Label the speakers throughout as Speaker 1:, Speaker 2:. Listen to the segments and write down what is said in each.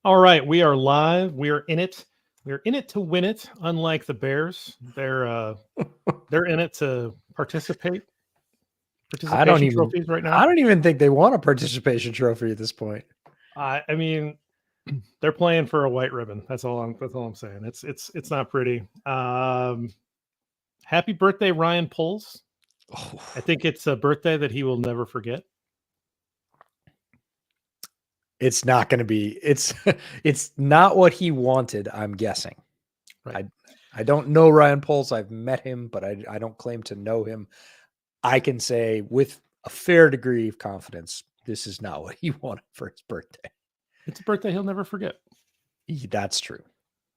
Speaker 1: All right, we are live. We are in it. We're in it to win it. Unlike the Bears, they're in it to participate.
Speaker 2: I don't
Speaker 1: Participation
Speaker 2: even.
Speaker 1: trophies right
Speaker 2: I
Speaker 1: now.
Speaker 2: don't even think they want a participation trophy at this point.
Speaker 1: I mean, they're playing for a white ribbon. That's all I'm saying. It's not pretty. Happy birthday, Ryan Poles. I think it's a birthday that he will never forget.
Speaker 2: It's not going to be. It's not what he wanted. I'm guessing.
Speaker 1: Right.
Speaker 2: I don't know Ryan Poles. I've met him, but I don't claim to know him. I can say with a fair degree of confidence, this is not what he wanted for his birthday.
Speaker 1: It's a birthday he'll never forget.
Speaker 2: That's true.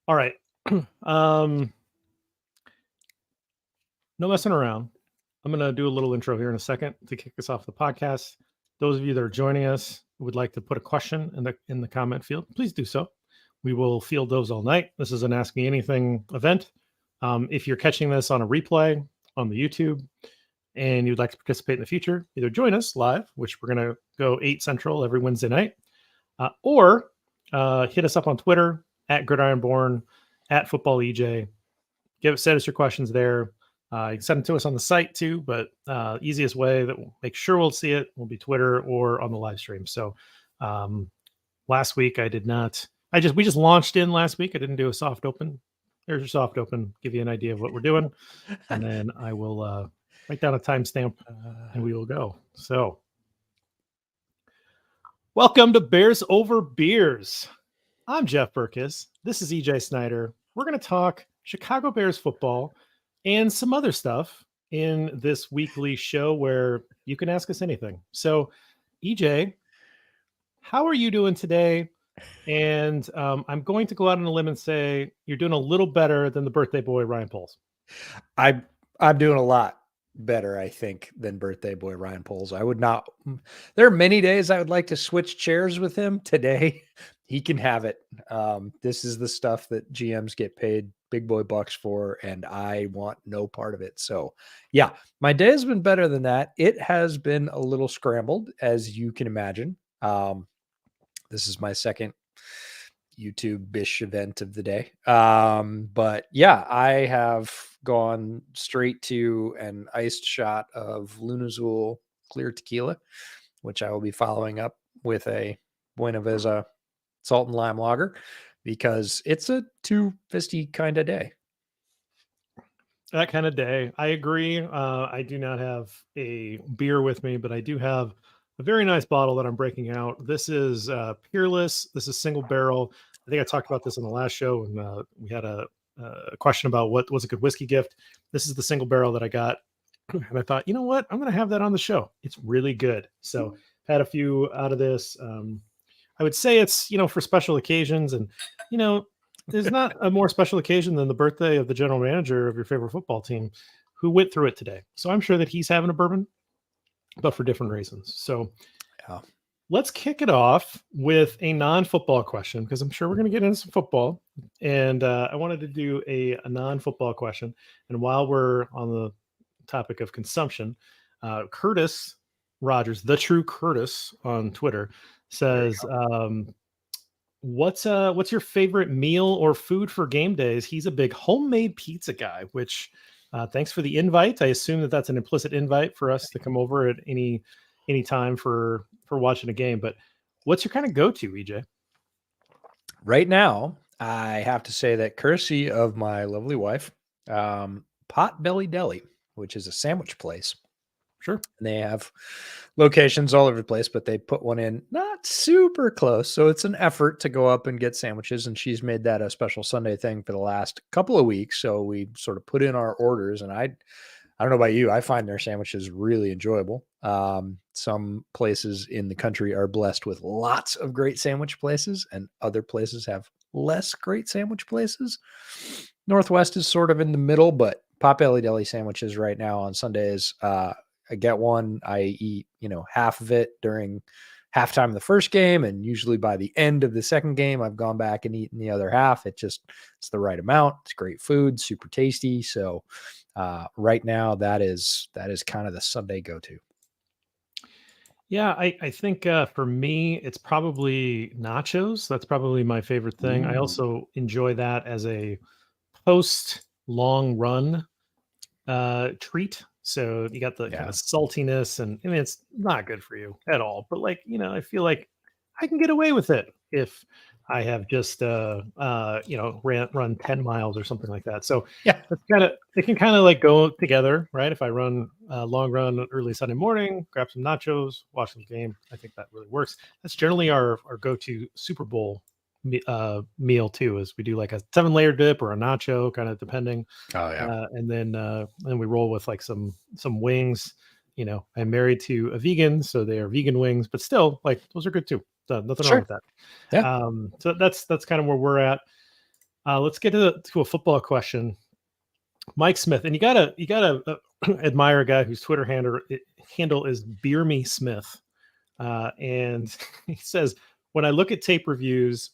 Speaker 1: All right. No messing around. I'm going to do a little intro here in a second to kick us off the podcast. Those of you that are joining us who would like to put a question in the comment field, please do so. We will field those all night. This is an Ask Me Anything event. If you're catching this on a replay on the YouTube and you'd like to participate in the future, either join us live, which we're going to go 8 Central every Wednesday night, or hit us up on Twitter at GridironBorn, at Football EJ. Send us your questions there. You can send them to us on the site too, but easiest way that we'll make sure we'll see it will be Twitter or on the live stream. So last week I did not. We just launched in last week. I didn't do a soft open. There's your soft open. Give you an idea of what we're doing, and then I will write down a timestamp and we will go. So welcome to Bears Over Beers. I'm Jeff Berckes. This is EJ Snyder. We're going to talk Chicago Bears football and some other stuff in this weekly show where you can ask us anything. So, EJ, how are you doing today? And I'm going to go out on a limb and say you're doing a little better than the birthday boy, Ryan Poles.
Speaker 2: I'm doing a lot better, I think, than birthday boy Ryan Poles. I would not. There are many days I would like to switch chairs with him. Today, he can have it. This is the stuff that GMs get paid big boy bucks for, and I want no part of it. So, yeah, my day has been better than that. It has been a little scrambled, as you can imagine. This is my second YouTube-ish event of the day. But yeah, I have gone straight to an iced shot of Lunazul clear tequila, which I will be following up with a Buena Vista salt and lime lager because it's a 250 kind of day.
Speaker 1: That kind of day. I agree. I do not have a beer with me, but I do have a very nice bottle that I'm breaking out. This is Peerless. This is single barrel. I think I talked about this in the last show, and we had a question about what was a good whiskey gift. This is the single barrel that I got, and I thought, you know what, I'm going to have that on the show. It's really good. So had a few out of this. I would say it's for special occasions, and there's not a more special occasion than the birthday of the general manager of your favorite football team, who went through it today. So I'm sure that he's having a bourbon, but for different reasons. So let's kick it off with a non-football question, because I'm sure we're going to get into some football. And I wanted to do a non-football question. And while we're on the topic of consumption, Curtis Rogers, the true Curtis on Twitter, says, what's your favorite meal or food for game days? He's a big homemade pizza guy, which thanks for the invite. I assume that that's an implicit invite for us to come over at any time for watching a game. But what's your kind of go-to, EJ?
Speaker 2: Right now, I have to say that courtesy of my lovely wife, Potbelly Deli, which is a sandwich place.
Speaker 1: Sure.
Speaker 2: And they have locations all over the place, but they put one in not super close. So it's an effort to go up and get sandwiches. And she's made that a special Sunday thing for the last couple of weeks. So we sort of put in our orders, and I don't know about you, I find their sandwiches really enjoyable. Some places in the country are blessed with lots of great sandwich places, and other places have less great sandwich places. Northwest is sort of in the middle, but Potbelly Deli sandwiches right now on Sundays, I get one, I eat, half of it during halftime of the first game. And usually by the end of the second game, I've gone back and eaten the other half. It's the right amount. It's great food, super tasty. So right now that is kind of the Sunday go-to.
Speaker 1: Yeah, I think for me, it's probably nachos. That's probably my favorite thing. I
Speaker 2: Ooh,
Speaker 1: also enjoy that as a post long run treat. So you got the kind
Speaker 2: yeah,
Speaker 1: of saltiness, and I mean, it's not good for you at all. But like, I feel like I can get away with it if I have just run 10 miles or something like that. So
Speaker 2: yeah,
Speaker 1: that's kind of they can kind of like go together, right? If I run a long run early Sunday morning, grab some nachos, watch some game, I think that really works. That's generally our go-to Super Bowl meal too, is we do like a 7-layer dip or a nacho, kind of depending,
Speaker 2: oh yeah,
Speaker 1: and we roll with like some wings. I'm married to a vegan, so they are vegan wings, but still, like those are good too. Nothing wrong
Speaker 2: sure,
Speaker 1: with that.
Speaker 2: yeah.
Speaker 1: So that's kind of where we're at. Let's get to a football question. Mike Smith, and you gotta admire a guy whose Twitter handle is Beer Me Smith, and he says, "When I look at tape reviews,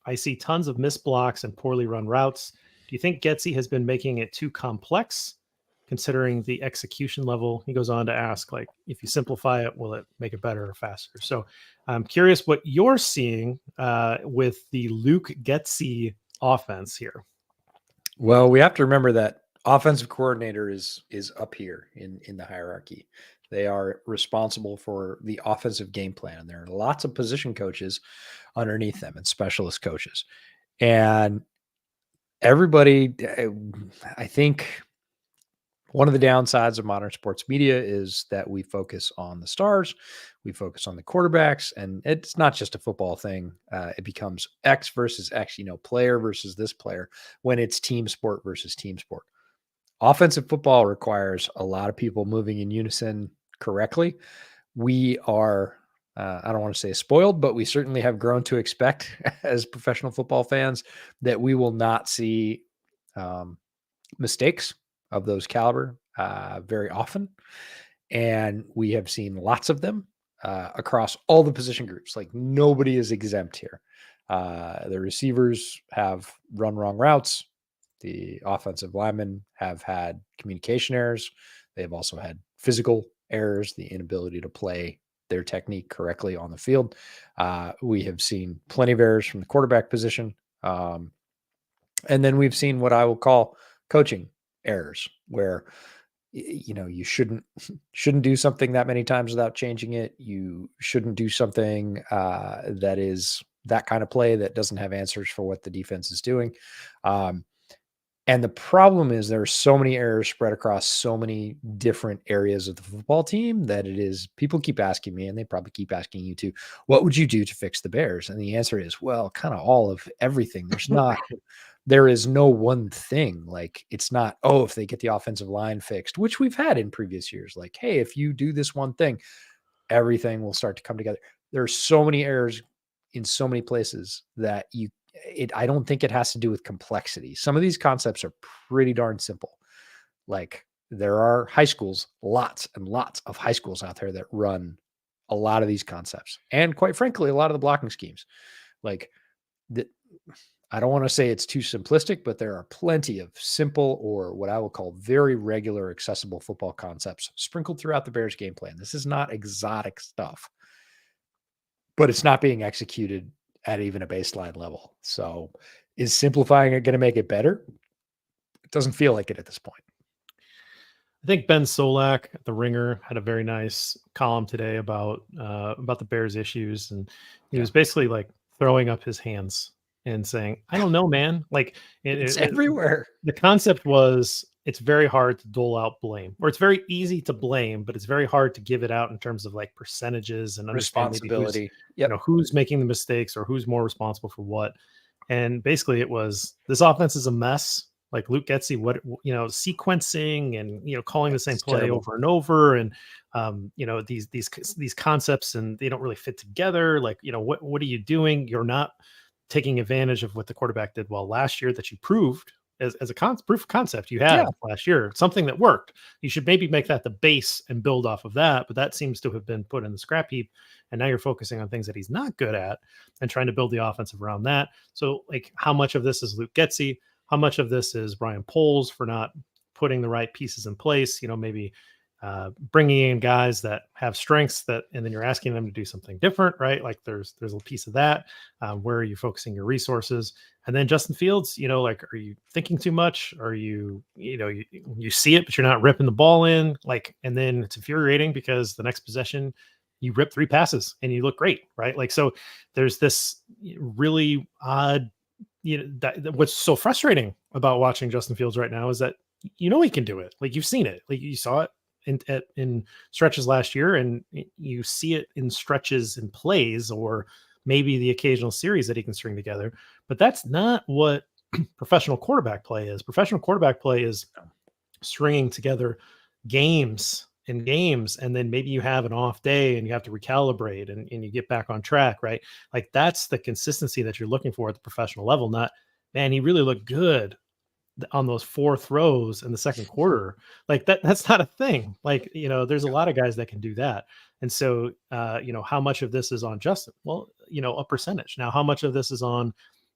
Speaker 1: I see tons of missed blocks and poorly run routes. Do you think Getsy has been making it too complex, considering the execution level?" He goes on to ask, like, if you simplify it, will it make it better or faster? So I'm curious what you're seeing with the Luke Getsy offense here.
Speaker 2: Well, we have to remember that offensive coordinator is up here in the hierarchy. They are responsible for the offensive game plan. There are lots of position coaches underneath them and specialist coaches. And everybody, I think one of the downsides of modern sports media is that we focus on the stars, we focus on the quarterbacks, and it's not just a football thing. It becomes X versus X, player versus this player when it's team sport versus team sport. Offensive football requires a lot of people moving in unison correctly. We are, I don't want to say spoiled, but we certainly have grown to expect as professional football fans that we will not see um, mistakes of those caliber very often. And we have seen lots of them across all the position groups. Like nobody is exempt here. The receivers have run wrong routes. The offensive linemen have had communication errors. They have also had physical errors, the inability to play their technique correctly on the field. We have seen plenty of errors from the quarterback position. And then we've seen what I will call coaching errors where you shouldn't do something that many times without changing it. You shouldn't do something that is that kind of play that doesn't have answers for what the defense is doing. Um, and the problem is there are so many errors spread across so many different areas of the football team that it is people keep asking me, and they probably keep asking you too, what would you do to fix the Bears? And the answer is, well, kind of all of everything. There is no one thing. Like it's not, oh, if they get the offensive line fixed, which we've had in previous years, like, hey, if you do this one thing, everything will start to come together. There are so many errors in so many places that I don't think it has to do with complexity. Some of these concepts are pretty darn simple. Like there are high schools, lots and lots of high schools out there that run a lot of these concepts. And quite frankly, a lot of the blocking schemes. Like the, I don't want to say it's too simplistic, but there are plenty of simple or what I will call very regular, accessible football concepts sprinkled throughout the Bears game plan. This is not exotic stuff, but it's not being executed at even a baseline level. So is simplifying it going to make it better? It doesn't feel like it at this point.
Speaker 1: I think Ben Solak, the Ringer, had a very nice column today about the Bears' issues, and he
Speaker 2: Yeah.
Speaker 1: was basically like throwing up his hands and saying, "I don't know, man." Like
Speaker 2: It's everywhere.
Speaker 1: the concept was, it's very hard to dole out blame, or it's very easy to blame, but it's very hard to give it out in terms of like percentages and understand maybe who's
Speaker 2: Responsibility. Yep.
Speaker 1: who's making the mistakes or who's more responsible for what. And basically, it was, this offense is a mess. Like Luke Getsy, what sequencing and calling
Speaker 2: Yeah,
Speaker 1: the same
Speaker 2: it's
Speaker 1: play
Speaker 2: terrible.
Speaker 1: over and over, and these concepts, and they don't really fit together. Like what are you doing? You're not taking advantage of what the quarterback did well last year, that you proved as a proof of concept you
Speaker 2: Yeah.
Speaker 1: had last year, something that worked. You should maybe make that the base and build off of that. But that seems to have been put in the scrap heap, and now you're focusing on things that he's not good at and trying to build the offensive around that. So, like, how much of this is Luke Getsy? How much of this is Brian Poles for not putting the right pieces in place? Maybe bringing in guys that have strengths and then you're asking them to do something different, right? Like there's a piece of that. Where are you focusing your resources? And then Justin Fields, like, are you thinking too much? Are you see it, but you're not ripping the ball in, like, and then it's infuriating because the next possession you rip 3 passes and you look great, right? Like, so there's this really odd, what's so frustrating about watching Justin Fields right now is that he can do it. Like, you've seen it, like you saw it in stretches last year, and you see it in stretches and plays, or maybe the occasional series that he can string together. But that's not what professional quarterback play is. Professional quarterback play is stringing together games and games, and then maybe you have an off day and you have to recalibrate and you get back on track, right? Like, that's the consistency that you're looking for at the professional level. Not, man, he really looked good on those 4 throws in the second quarter. Like, that's not a thing. Like, there's a lot of guys that can do that. And so, how much of this is on Justin? Well, a percentage. Now, how much of this is on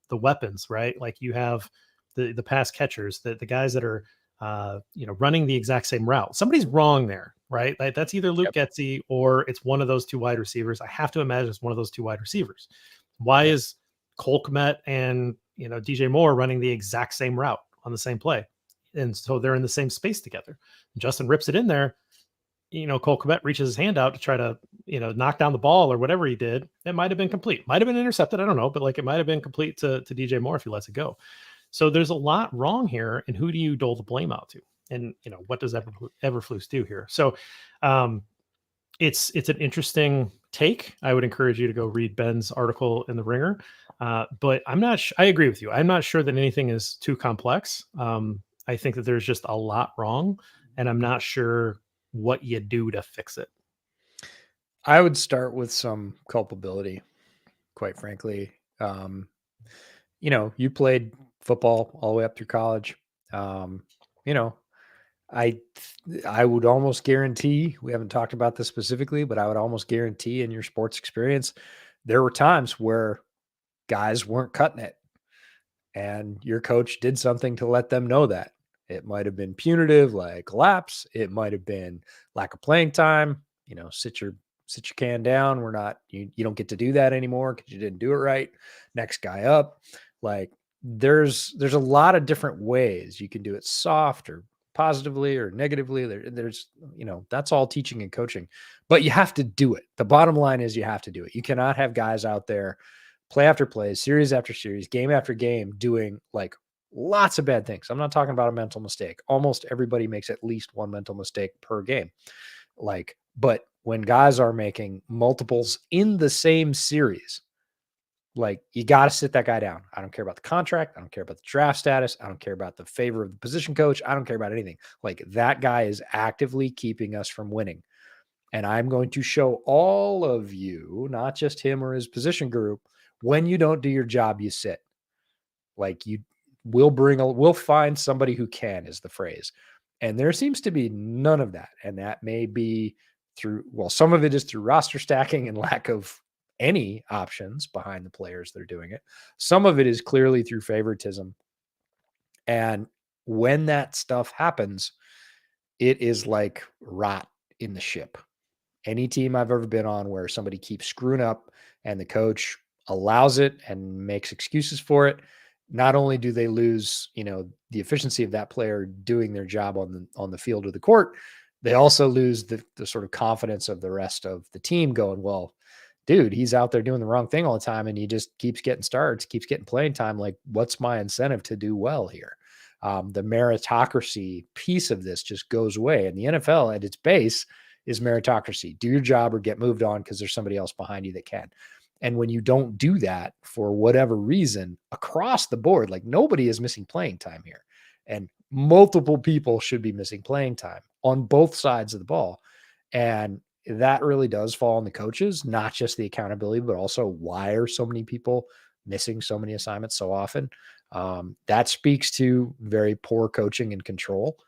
Speaker 1: the weapons, right? Like, you have the pass catchers, the guys that are running the exact same route. Somebody's wrong there, right? Like, that's either Luke
Speaker 2: Yep.
Speaker 1: Getsy or it's one of those 2 wide receivers. I have to imagine it's one of those 2 wide receivers. Why
Speaker 2: Yep.
Speaker 1: is Cole Kmet and DJ Moore running the exact same route on the same play? And so they're in the same space together. Justin rips it in there. Cole Kmet reaches his hand out to try to, knock down the ball or whatever he did. It might have been complete, might have been intercepted. I don't know, but like, it might have been complete to DJ Moore if he lets it go. So there's a lot wrong here. And who do you dole the blame out to? And, what does Eberflus do here? So it's an interesting take. I would encourage you to go read Ben's article in the Ringer. But I'm not, I agree with you. I'm not sure that anything is too complex. I think that there's just a lot wrong, and I'm not sure what you do to fix it.
Speaker 2: I would start with some culpability, quite frankly. You played football all the way up through college. Um, you know, I I would almost guarantee, we haven't talked about this specifically, but I would almost guarantee in your sports experience, there were times where guys weren't cutting it and your coach did something to let them know that. It might have been punitive, like lapse. It might have been lack of playing time. Sit your can down. We're not, you don't get to do that anymore because you didn't do it right. Next guy up. Like, there's a lot of different ways you can do it, soft or positively or negatively. There's that's all teaching and coaching, but you have to do it. The bottom line is you have to do it. You cannot have guys out there play after play, series after series, game after game, doing like lots of bad things. I'm not talking about a mental mistake. Almost everybody makes at least one mental mistake per game. Like, but when guys are making multiples in the same series, like, you got to sit that guy down. I don't care about the contract. I don't care about the draft status. I don't care about the favor of the position coach. I don't care about anything. Like, that guy is actively keeping us from winning. And I'm going to show all of you, not just him or his position group, when you don't do your job, you sit. Like, we'll find somebody who can, is the phrase. And there seems to be none of that. And that may be some of it is through roster stacking and lack of any options behind the players that are doing it. Some of it is clearly through favoritism. And when that stuff happens, it is like rot in the ship. Any team I've ever been on where somebody keeps screwing up and the coach allows it and makes excuses for it, not only do they lose, the efficiency of that player doing their job on the field or the court, they also lose the sort of confidence of the rest of the team going, well, dude, he's out there doing the wrong thing all the time and he just keeps getting starts, keeps getting playing time. Like, what's my incentive to do well here? The meritocracy piece of this just goes away. And the NFL at its base is meritocracy. Do your job or get moved on because there's somebody else behind you that can. And when you don't do that for whatever reason across the board, like, nobody is missing playing time here. And multiple people should be missing playing time on both sides of the ball. And that really does fall on the coaches, not just the accountability, but also why are so many people missing so many assignments so often? That speaks to very poor coaching and control.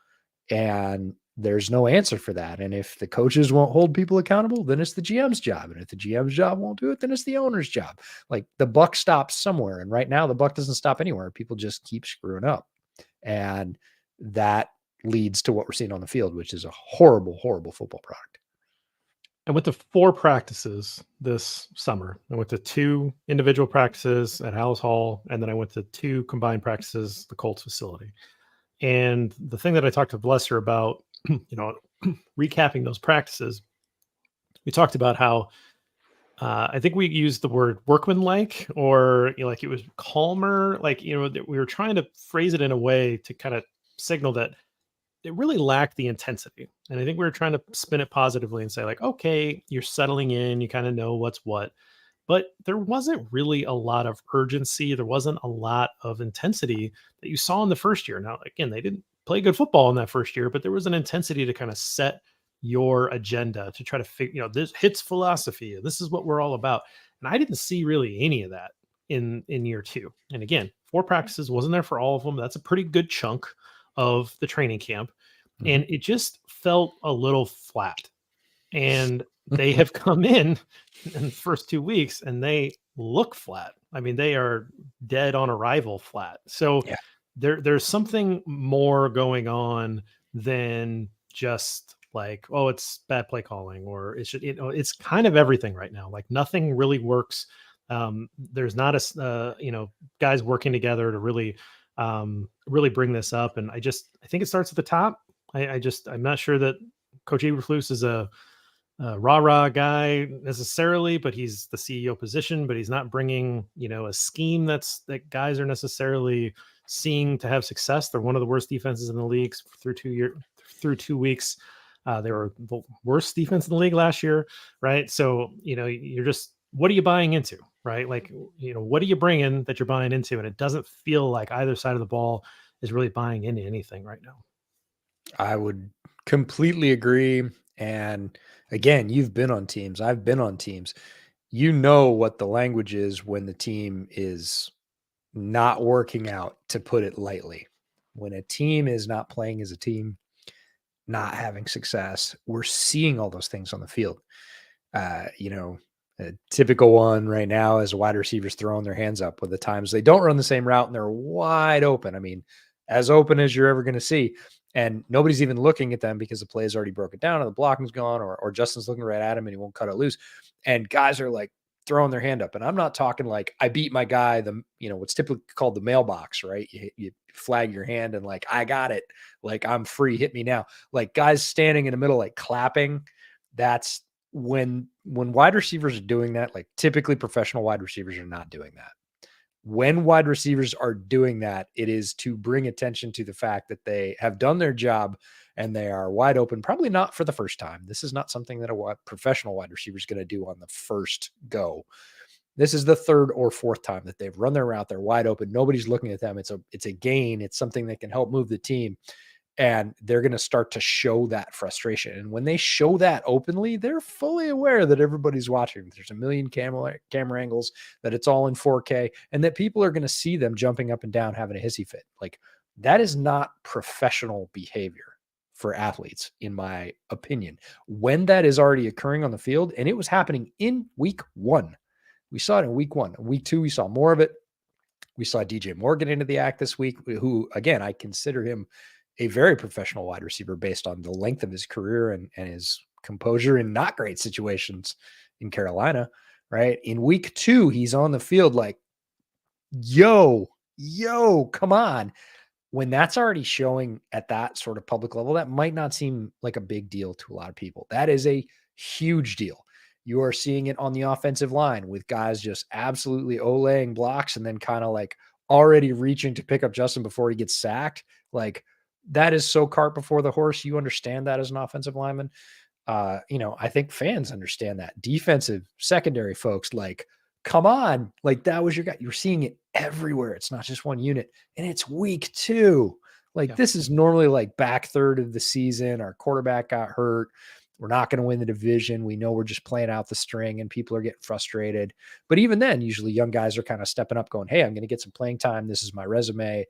Speaker 2: And there's no answer for that. And if the coaches won't hold people accountable, then it's the GM's job. And if the GM's job won't do it, then it's the owner's job. Like, the buck stops somewhere. And right now the buck doesn't stop anywhere. People just keep screwing up. And that leads to what we're seeing on the field, which is a horrible, horrible football product.
Speaker 1: I went to 4 practices this summer. I went to 2 individual practices at House Hall, and then I went to 2 combined practices, the Colts facility. And the thing that I talked to Lester about, recapping those practices, we talked about how I think we used the word workmanlike, or like it was calmer. Like, that we were trying to phrase it in a way to kind of signal that it really lacked the intensity. And I think we were trying to spin it positively and say, like, okay, you're settling in, you kind of know what's what. But there wasn't really a lot of urgency. There wasn't a lot of intensity that you saw in the first year. Now, again, they didn't play good football in that first year, but there was an intensity to kind of set your agenda to try to figure, this hits philosophy. This is what we're all about. And I didn't see really any of that in year 2. And again, 4 practices, wasn't there for all of them. That's a pretty good chunk of the training camp. And it just felt a little flat. And they have come in the first 2 weeks and they look flat. I mean, they are dead on arrival flat. So
Speaker 2: Yeah.
Speaker 1: there's something more going on than just like, oh, it's bad play calling, or it's kind of everything right now. Like nothing really works. There's not guys working together to really bring this up. And I think it starts at the top. I'm not sure that Coach Eberflus is a rah-rah guy necessarily, but he's the CEO position, but he's not bringing, a scheme that guys are necessarily seeing to have success. They're one of the worst defenses in the league through 2 weeks. They were the worst defense in the league last year, right? So, you're just, what are you buying into, right? Like, what are you bringing that you're buying into? And it doesn't feel like either side of the ball is really buying into anything right now.
Speaker 2: I would completely agree. And again, you've been on teams. I've been on teams. You know what the language is when the team is not working out, to put it lightly. When a team is not playing as a team, not having success, we're seeing all those things on the field. A typical one right now is wide receivers throwing their hands up with the times they don't run the same route and they're wide open. I mean, as open as you're ever going to see. And nobody's even looking at them because the play is already broken down or the blocking's gone, or Justin's looking right at him and he won't cut it loose. And guys are like throwing their hand up. And I'm not talking like I beat my guy, what's typically called the mailbox, right? You flag your hand and like, I got it. Like, I'm free. Hit me now. Like guys standing in the middle, like clapping. That's when wide receivers are doing that. Like typically professional wide receivers are not doing that. When wide receivers are doing that, it is to bring attention to the fact that they have done their job and they are wide open, probably not for the first time. This is not something that a professional wide receiver is going to do on the first go. This is the 3rd or 4th time that they've run their route. They're wide open. Nobody's looking at them. It's a gain. It's something that can help move the team. And they're going to start to show that frustration. And when they show that openly, they're fully aware that everybody's watching. There's a million camera angles, that it's all in 4K, and that people are going to see them jumping up and down, having a hissy fit. Like, that is not professional behavior for athletes, in my opinion. When that is already occurring on the field, and it was happening in week 1. We saw it in week 1. Week 2, we saw more of it. We saw DJ Moore get into the act this week, who, again, I consider him a very professional wide receiver based on the length of his career and his composure in not great situations in Carolina, right? In week 2, he's on the field like, yo, come on. When that's already showing at that sort of public level, that might not seem like a big deal to a lot of people. That is a huge deal. You are seeing it on the offensive line with guys just absolutely olaying blocks and then kind of like already reaching to pick up Justin before he gets sacked. Like, that is so cart before the horse. You understand that as an offensive lineman. I think fans understand that. Defensive secondary folks, like, come on. Like, that was your guy. You're seeing it everywhere. It's not just one unit. And it's week 2. Like, This is normally like back third of the season. Our quarterback got hurt. We're not going to win the division. We know we're just playing out the string and people are getting frustrated. But even then, usually young guys are kind of stepping up going, hey, I'm going to get some playing time. This is my resume.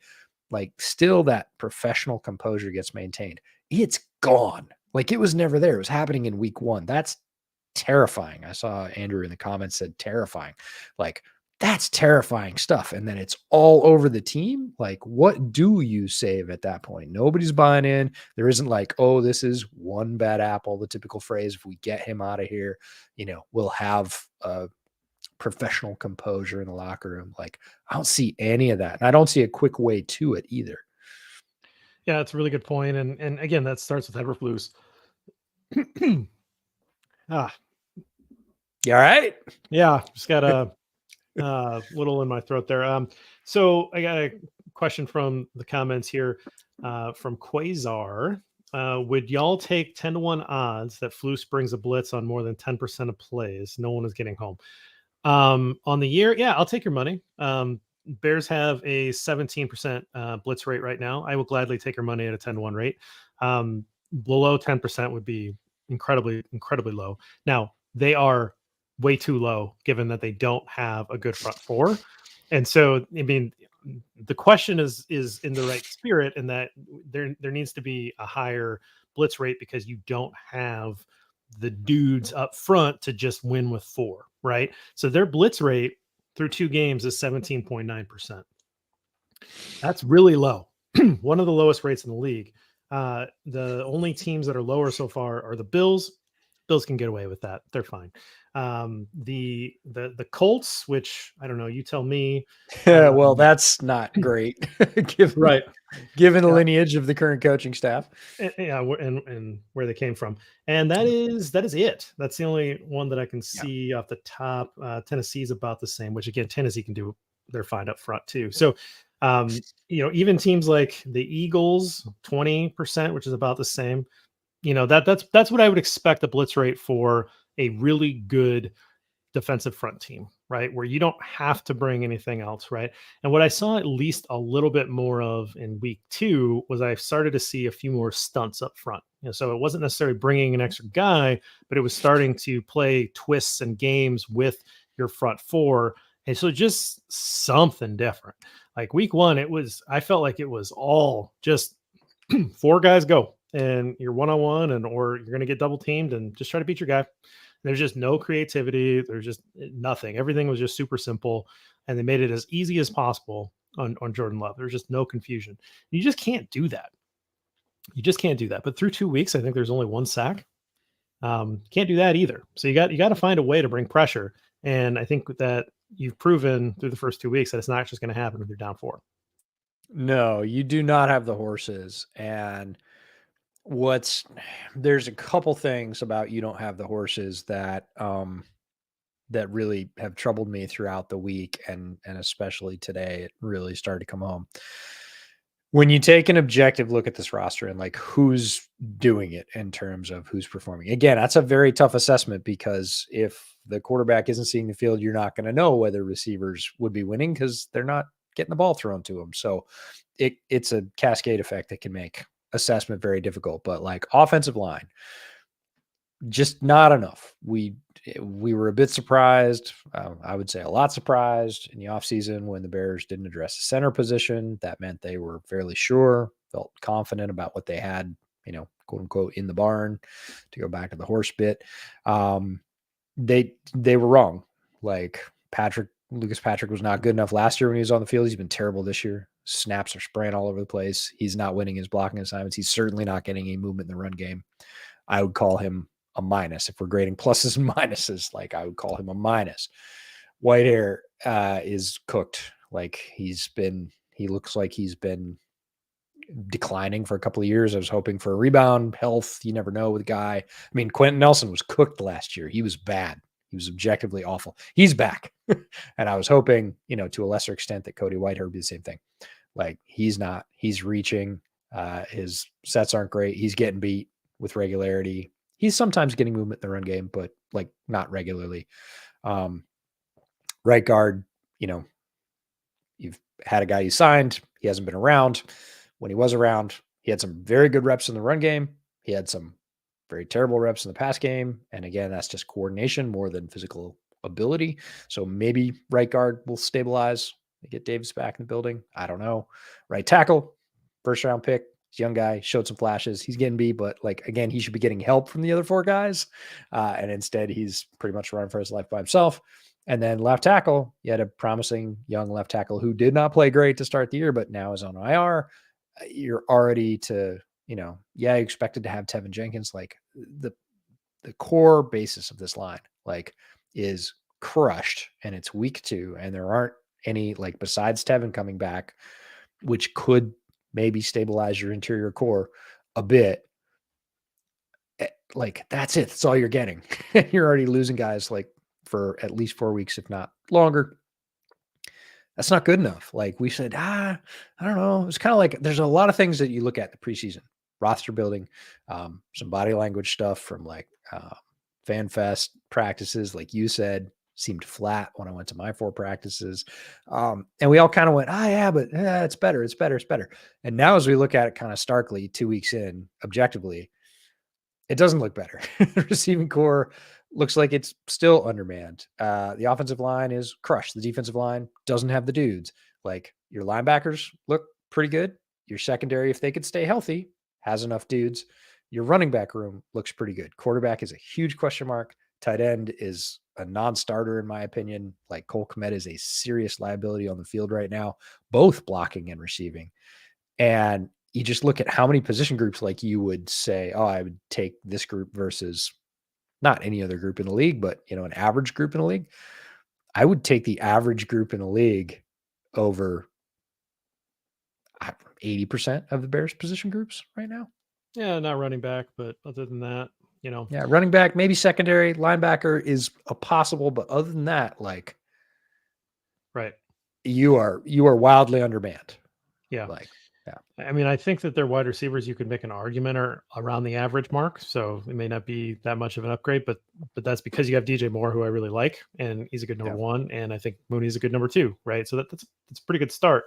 Speaker 2: Like, still that professional composure gets maintained. It's gone. Like, it was never there. It was happening in week 1. That's terrifying. I saw Andrew in the comments said terrifying. Like, That's terrifying stuff. And then it's all over the team. Like, what do you save at that point? Nobody's buying in. There isn't like, oh, this is one bad apple, the typical phrase. If we get him out of here, we'll have a professional composure in the locker room. Like, I don't see any of that. And I don't see a quick way to it either.
Speaker 1: Yeah, it's a really good point. And again, that starts with Eberflus. Ah,
Speaker 2: You all right?
Speaker 1: yeah, just got a little in my throat there. So I got a question from the comments here from Quasar. Would y'all take 10-1 odds that Flus brings a blitz on more than 10% of plays? No one is getting home. On the year, yeah, I'll take your money. Bears have a 17% blitz rate right now. I will gladly take your money at a 10-1 rate. Below 10% would be incredibly, incredibly low. Now, they are way too low given that they don't have a good front four. And so, I mean, the question is in the right spirit, in that there needs to be a higher blitz rate because you don't have the dudes up front to just win with four, right? So their blitz rate through 2 games is 17.9%. That's really low. One of the lowest rates in the league. The only teams that are lower so far are the Bills. Bills can get away with that. They're fine. The Colts, which I don't know, you tell me.
Speaker 2: Well, that's not great given,
Speaker 1: Right.
Speaker 2: given the
Speaker 1: Yeah.
Speaker 2: lineage of the current coaching staff.
Speaker 1: Yeah, and where they came from, and that is it. That's the only one that I can
Speaker 2: Yeah.
Speaker 1: see off the top. Tennessee's about the same, which again, Tennessee can do. They're fine up front too. So, even teams like the Eagles, 20%, which is about the same. That's what I would expect the blitz rate for a really good defensive front team, right? Where you don't have to bring anything else, right? And what I saw at least a little bit more of in week 2 was I started to see a few more stunts up front. So it wasn't necessarily bringing an extra guy, but it was starting to play twists and games with your front four. And so just something different. Like week 1, I felt like it was all just 4 guys go and you're one-on-one or you're going to get double teamed and just try to beat your guy. There's just no creativity. There's just nothing. Everything was just super simple, and they made it as easy as possible on Jordan Love. There's just no confusion. You just can't do that. You just can't do that. But through 2 weeks, I think there's only 1 sack. Can't do that either. So you got to find a way to bring pressure. And I think that you've proven through the first 2 weeks that it's not just going to happen if you're down 4.
Speaker 2: No, you do not have the horses. And there's a couple things about you don't have the horses that that really have troubled me throughout the week, and especially today it really started to come home. When you take an objective look at this roster and like who's doing it in terms of who's performing, again, that's a very tough assessment because if the quarterback isn't seeing the field, you're not going to know whether receivers would be winning because they're not getting the ball thrown to them. So it's a cascade effect that can make assessment very difficult. But like offensive line, just not enough. We were a bit surprised. I would say a lot surprised in the offseason when the Bears didn't address the center position. That meant they were fairly sure, felt confident about what they had, quote unquote, in the barn, to go back to the horse bit. They were wrong. Like Lucas Patrick was not good enough last year when he was on the field. He's been terrible this year. Snaps are spraying all over the place. He's not winning his blocking assignments. He's certainly not getting any movement in the run game. I would call him a minus. If we're grading pluses and minuses, like I would call him a minus. Whitehair is cooked. Like he looks like he's been declining for a couple of years. I was hoping for a rebound, health. You never know with a guy. I mean, Quentin Nelson was cooked last year. He was bad. He was objectively awful. He's back. And I was hoping, to a lesser extent that Cody Whitehair would be the same thing. Like he's not, he's reaching, his sets aren't great. He's getting beat with regularity. He's sometimes getting movement in the run game, but like not regularly. Right guard, you've had a guy you signed. He hasn't been around. When he was around, he had some very good reps in the run game. He had some very terrible reps in the pass game. And again, that's just coordination more than physical ability. So maybe right guard will stabilize. They get Davis back in the building. I don't know. Right tackle, first round pick. He's a young guy, showed some flashes. He's getting beat, but like, again, he should be getting help from the other 4 guys. And instead he's pretty much running for his life by himself. And then left tackle, you had a promising young left tackle who did not play great to start the year, but now is on IR. You're already to, you expected to have Tevin Jenkins. Like the core basis of this line, like, is crushed, and it's week 2, and there aren't any, like, besides Tevin coming back, which could maybe stabilize your interior core a bit. Like, that's it. That's all you're getting. You're already losing guys, like, for at least 4 weeks, if not longer. That's not good enough. Like we said, I don't know. It's kind of like there's a lot of things that you look at the preseason roster building, some body language stuff from like fan fest practices, like you said, seemed flat when I went to my 4 practices. And we all kind of went, yeah, but it's better. It's better. It's better. And now as we look at it kind of starkly 2 weeks in, objectively, it doesn't look better. The receiving core looks like it's still undermanned. The offensive line is crushed. The defensive line doesn't have the dudes. Like, your linebackers look pretty good. Your secondary, if they could stay healthy, has enough dudes. Your running back room looks pretty good. Quarterback is a huge question mark. Tight end is a non-starter, in my opinion. Like, Cole Kmet is a serious liability on the field right now, both blocking and receiving. And you just look at how many position groups, like, you would say, I would take this group versus not any other group in the league, but, an average group in the league. I would take the average group in the league over 80% of the Bears position groups right now.
Speaker 1: Yeah, not running back, but other than that,
Speaker 2: Yeah, running back, maybe secondary, linebacker is a possible, but other than that, like,
Speaker 1: right.
Speaker 2: You are wildly undermanned.
Speaker 1: Yeah.
Speaker 2: Like, yeah.
Speaker 1: I mean, I think that their wide receivers, you could make an argument, are around the average mark. So it may not be that much of an upgrade, but that's because you have DJ Moore, who I really like, and he's a good number 1. And I think Mooney's a good number 2, right? So that's a pretty good start.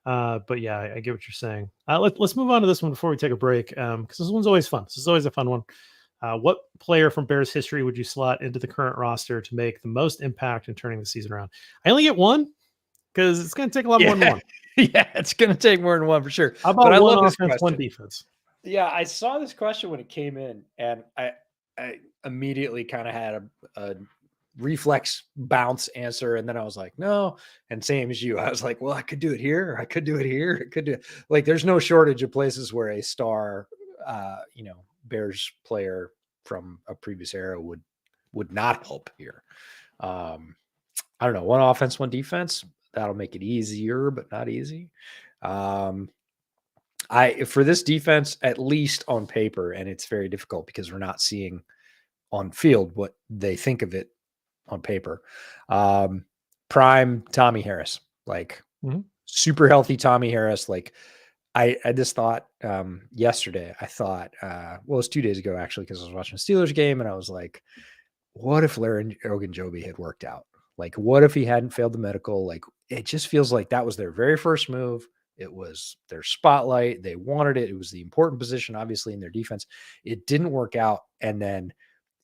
Speaker 1: But yeah, I get what you're saying. Let's move on to this one before we take a break. Because this one's always fun. This is always a fun one. What player from Bears history would you slot into the current roster to make the most impact in turning the season around? I only get one, because it's going to take a lot more than one.
Speaker 2: Yeah, it's going to take more than one for sure.
Speaker 1: How about
Speaker 2: I
Speaker 1: one
Speaker 2: love
Speaker 1: offense,
Speaker 2: this question.
Speaker 1: one defense?
Speaker 2: Yeah, I saw this question when it came in, and I immediately kind of had a reflex bounce answer, and then I was like, no. And same as you, I was like, well, I could do it here, or I could do it here. It could do it. Like, there's no shortage of places where a star, Bears player from a previous era would not help here. I don't know, one offense, one defense. That'll make it easier, but not easy. For this defense, at least on paper, and it's very difficult because we're not seeing on field what they think of it on paper. Prime Tommy Harris, like, super healthy Tommy Harris. Like, I just thought yesterday, I thought, it was 2 days ago, actually, because I was watching a Steelers game, and I was like, what if Larry Ogunjobi had worked out? Like, what if he hadn't failed the medical? Like, it just feels like that was their very first move. It was their spotlight. They wanted it. It was the important position, obviously, in their defense. It didn't work out. And then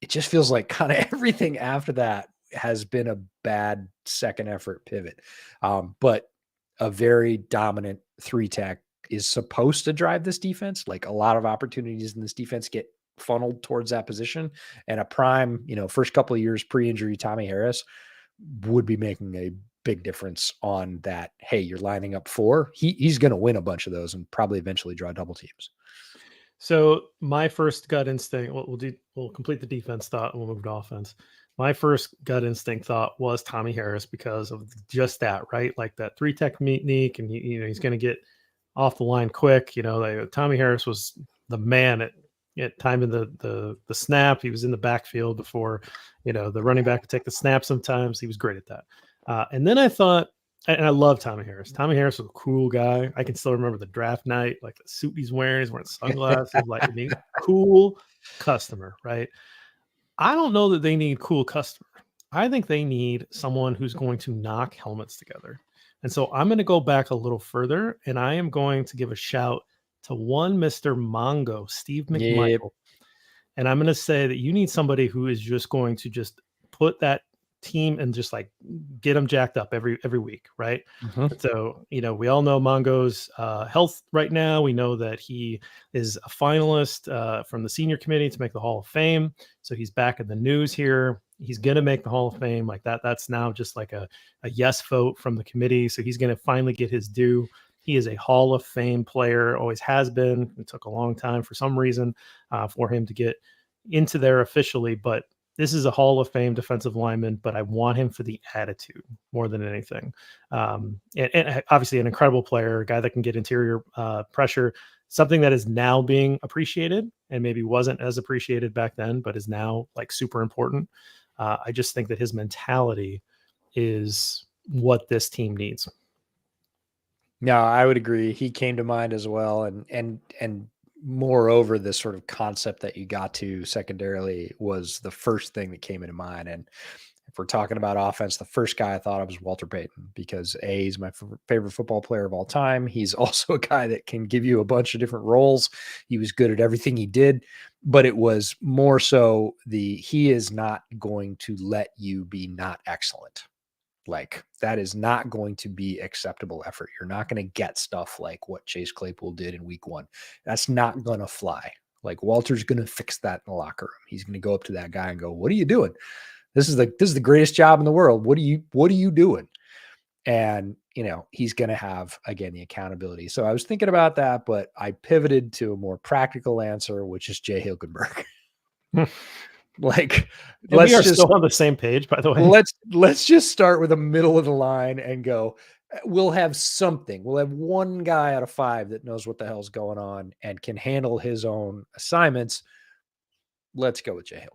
Speaker 2: it just feels like kind of everything after that has been a bad second effort pivot. But a very dominant 3-tech is supposed to drive this defense. Like, a lot of opportunities in this defense get funneled towards that position. And a prime, first couple of years pre-injury Tommy Harris would be making a big difference on that. Hey, you're lining up 4. He's going to win a bunch of those and probably eventually draw double teams.
Speaker 1: So my first gut instinct, we'll complete the defense thought and we'll move to offense. My first gut instinct thought was Tommy Harris, because of just that, right? Like that 3-tech technique, and he's going to get off the line quick. Tommy Harris was the man at time in the snap. He was in the backfield before, the running back would take the snap sometimes. He was great at that. And then I thought, and I love Tommy Harris. Tommy Harris was a cool guy. I can still remember the draft night, like the suit he's wearing. He's wearing sunglasses, like, cool customer, right? I don't know that they need cool customer. I think they need someone who's going to knock helmets together. And so I'm going to go back a little further, and I am going to give a shout to one Mr. Mongo, Steve McMichael. Yep. And I'm going to say that you need somebody who is just going to just put that team and just like get them jacked up every week, right? So, we all know Mongo's health right now. We know that he is a finalist from the senior committee to make the Hall of Fame. So he's back in the news here. He's going to make the Hall of Fame. Like that's now just like a yes vote from the committee. So he's going to finally get his due. He is a Hall of Fame player, always has been. It took a long time for some reason for him to get into there officially, but this is a Hall of Fame defensive lineman, but I want him for the attitude more than anything. And obviously an incredible player, a guy that can get interior pressure, something that is now being appreciated and maybe wasn't as appreciated back then, but is now like super important. I just think that his mentality is what this team needs.
Speaker 2: No, I would agree. He came to mind as well, and moreover, this sort of concept that you got to secondarily was the first thing that came into mind. And if we're talking about offense, the first guy I thought of was Walter Payton because he's my favorite football player of all time. He's also a guy that can give you a bunch of different roles. He was good at everything he did, but it was more so he is not going to let you be not excellent. Like that is not going to be acceptable effort. You're not going to get stuff like what Chase Claypool did in week 1. That's not going to fly. Like Walter's going to fix that in the locker room. He's going to go up to that guy and go, "What are you doing? This is the greatest job in the world. What are you doing?" And, he's going to have, again, the accountability. So I was thinking about that, but I pivoted to a more practical answer, which is Jay Hilgenberg. Like,
Speaker 1: and we are still on the same page, by the way.
Speaker 2: Let's just start with the middle of the line and go. We'll have something. We'll have one guy out of 5 that knows what the hell's going on and can handle his own assignments. Let's go with Jay Hilgenberg.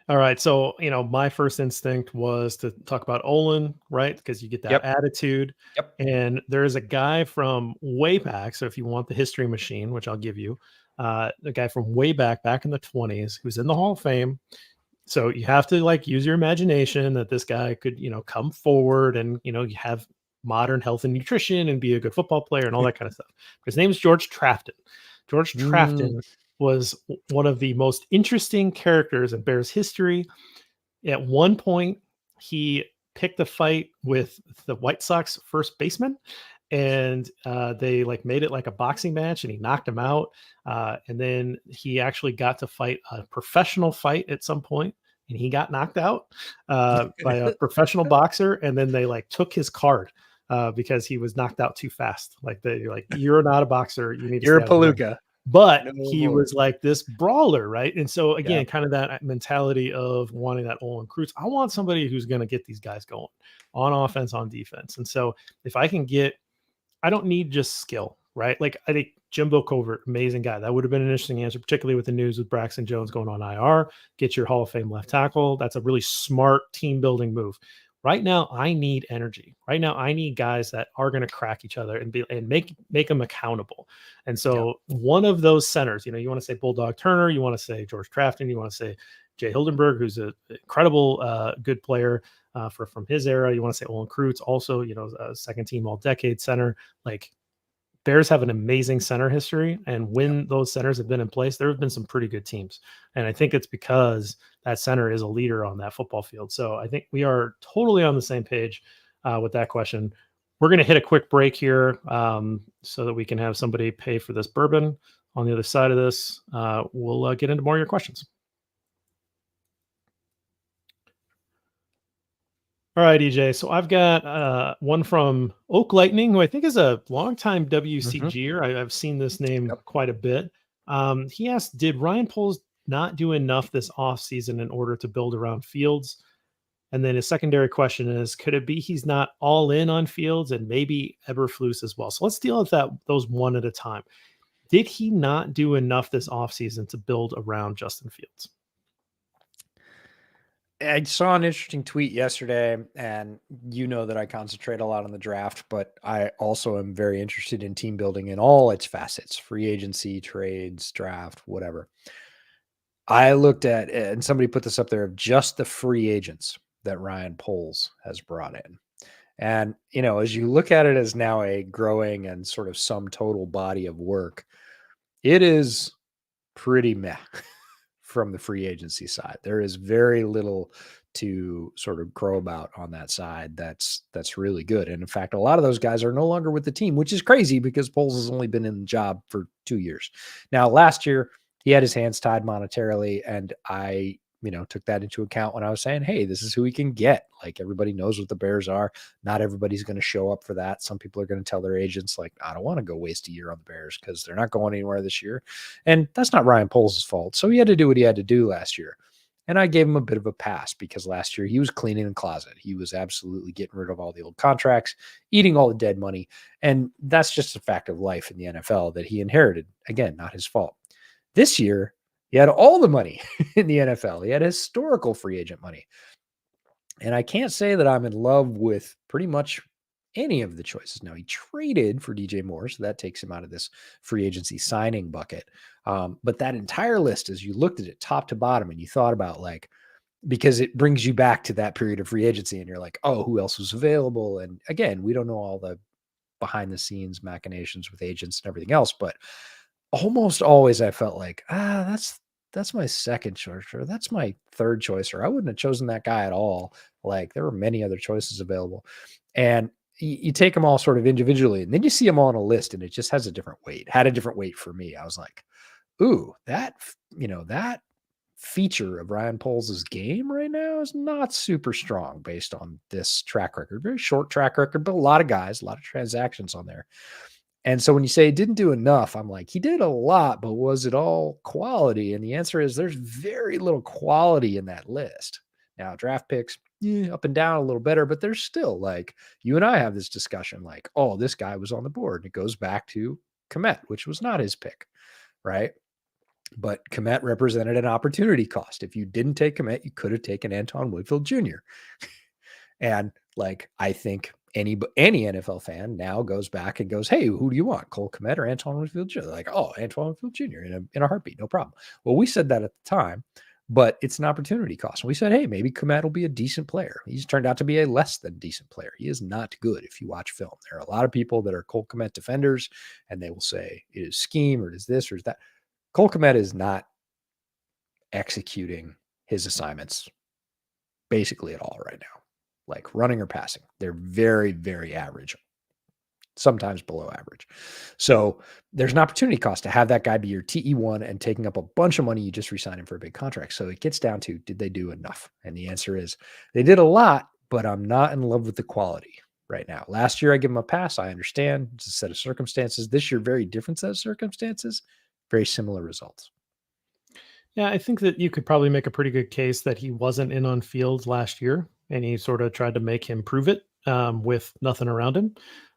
Speaker 1: All right. So, my first instinct was to talk about Olin, right? Because you get that attitude.
Speaker 2: Yep.
Speaker 1: And there is a guy from way back. So if you want the history machine, which I'll give you, the guy from way back in the 20s, who's in the Hall of Fame. So you have to like use your imagination that this guy could, come forward and, you have modern health and nutrition and be a good football player and all that kind of stuff. His name is George Trafton. George Trafton was one of the most interesting characters in Bears history. At one point, he picked a fight with the White Sox first baseman, and they like made it like a boxing match, and he knocked him out. And then he actually got to fight a professional fight at some point, and he got knocked out by a professional boxer. And then they like took his card because he was knocked out too fast. Like you're not a boxer. You need to
Speaker 2: you're a
Speaker 1: stay out of the ring.
Speaker 2: palooka.
Speaker 1: But he was like this brawler, right? And so again,
Speaker 2: Yeah.
Speaker 1: kind of that mentality of wanting that Olin Kreutz. I want somebody who's going to get these guys going on offense, on defense. And so if I can I don't need just skill, right? Like I think Jimbo Covert, amazing guy. That would have been an interesting answer, particularly with the news with Braxton Jones going on IR. Get your Hall of Fame left tackle. That's a really smart team building move. Right now, I need energy. Right now, I need guys that are going to crack each other and make them accountable. And so one of those centers, you want to say Bulldog Turner, you want to say George Trafton, you want to say Jay Hilgenberg, who's an incredible good player from his era. You want to say Olin Kreutz, also, a second team all decade center. Like Bears have an amazing center history. And when those centers have been in place, there have been some pretty good teams. And I think it's because that center is a leader on that football field. So I think we are totally on the same page with that question. We're going to hit a quick break here so that we can have somebody pay for this bourbon on the other side of this. We'll get into more of your questions. All right, EJ. So I've got one from Oak Lightning, who I think is a longtime WCGer. I've seen this name quite a bit. He asked, did Ryan Poles not do enough this offseason in order to build around Fields? And then his secondary question is, could it be he's not all in on Fields and maybe Eberflus as well? So let's deal with those one at a time. Did he not do enough this offseason to build around Justin Fields?
Speaker 2: I saw an interesting tweet yesterday, and that I concentrate a lot on the draft, but I also am very interested in team building in all its facets, free agency, trades, draft, whatever. I looked at, and somebody put this up there, of just the free agents that Ryan Poles has brought in. And, as you look at it as now a growing and sort of sum total body of work, it is pretty meh. From the free agency side, there is very little to sort of crow about on that side. That's really good. And in fact, a lot of those guys are no longer with the team, which is crazy because Poles has only been in the job for 2 years. Now, last year he had his hands tied monetarily, and I took that into account when I was saying, hey, this is who we can get. Like, everybody knows what the Bears are. Not everybody's going to show up for that. Some people are going to tell their agents, like, I don't want to go waste a year on the Bears because they're not going anywhere this year. And that's not Ryan Poles' fault. So he had to do what he had to do last year. And I gave him a bit of a pass because last year he was cleaning the closet. He was absolutely getting rid of all the old contracts, eating all the dead money. And that's just a fact of life in the NFL that he inherited. Again, not his fault. This year, he had all the money in the NFL. He had historical free agent money. And I can't say that I'm in love with pretty much any of the choices. Now, he traded for DJ Moore, so that takes him out of this free agency signing bucket. But that entire list, as you looked at it top to bottom and you thought about, like, because it brings you back to that period of free agency and you're like, oh, who else was available? And again, we don't know all the behind the scenes machinations with agents and everything else, but almost always I felt like, that's my second choice, or that's my third choice, or I wouldn't have chosen that guy at all. Like, there were many other choices available. And you take them all sort of individually, and then you see them all on a list, and it just has a different weight. Had a different weight for me. I was like, ooh, that feature of Ryan Poles' game right now is not super strong based on this track record. Very short track record, but a lot of guys, a lot of transactions on there. And so when you say he didn't do enough, I'm like, he did a lot, but was it all quality? And the answer is there's very little quality in that list. Now, draft picks, up and down a little better, but there's still, like, you and I have this discussion, like, oh, this guy was on the board. It goes back to Kmet, which was not his pick, right? But Kmet represented an opportunity cost. If you didn't take Kmet, you could have taken Antoine Winfield Jr. And, like, I think any NFL fan now goes back and goes, hey, who do you want, Cole Kmet or Antoine Winfield Jr.? Like, oh, Antoine Winfield Jr. in a heartbeat, no problem. Well, we said that at the time, but it's an opportunity cost. And we said, hey, maybe Kmet will be a decent player. He's turned out to be a less than decent player. He is not good if you watch film. There are a lot of people that are Cole Kmet defenders, and they will say it is scheme or it is this or is that. Cole Kmet is not executing his assignments basically at all right now, like running or passing. They're very, very average, sometimes below average. So there's an opportunity cost to have that guy be your TE1 and taking up a bunch of money. You just re-sign him for a big contract. So it gets down to, did they do enough? And the answer is they did a lot, but I'm not in love with the quality right now. Last year, I give him a pass. I understand it's a set of circumstances. This year, very different set of circumstances, very similar results.
Speaker 1: Yeah, I think that you could probably make a pretty good case that he wasn't in on field last year, and he sort of tried to make him prove it with nothing around him,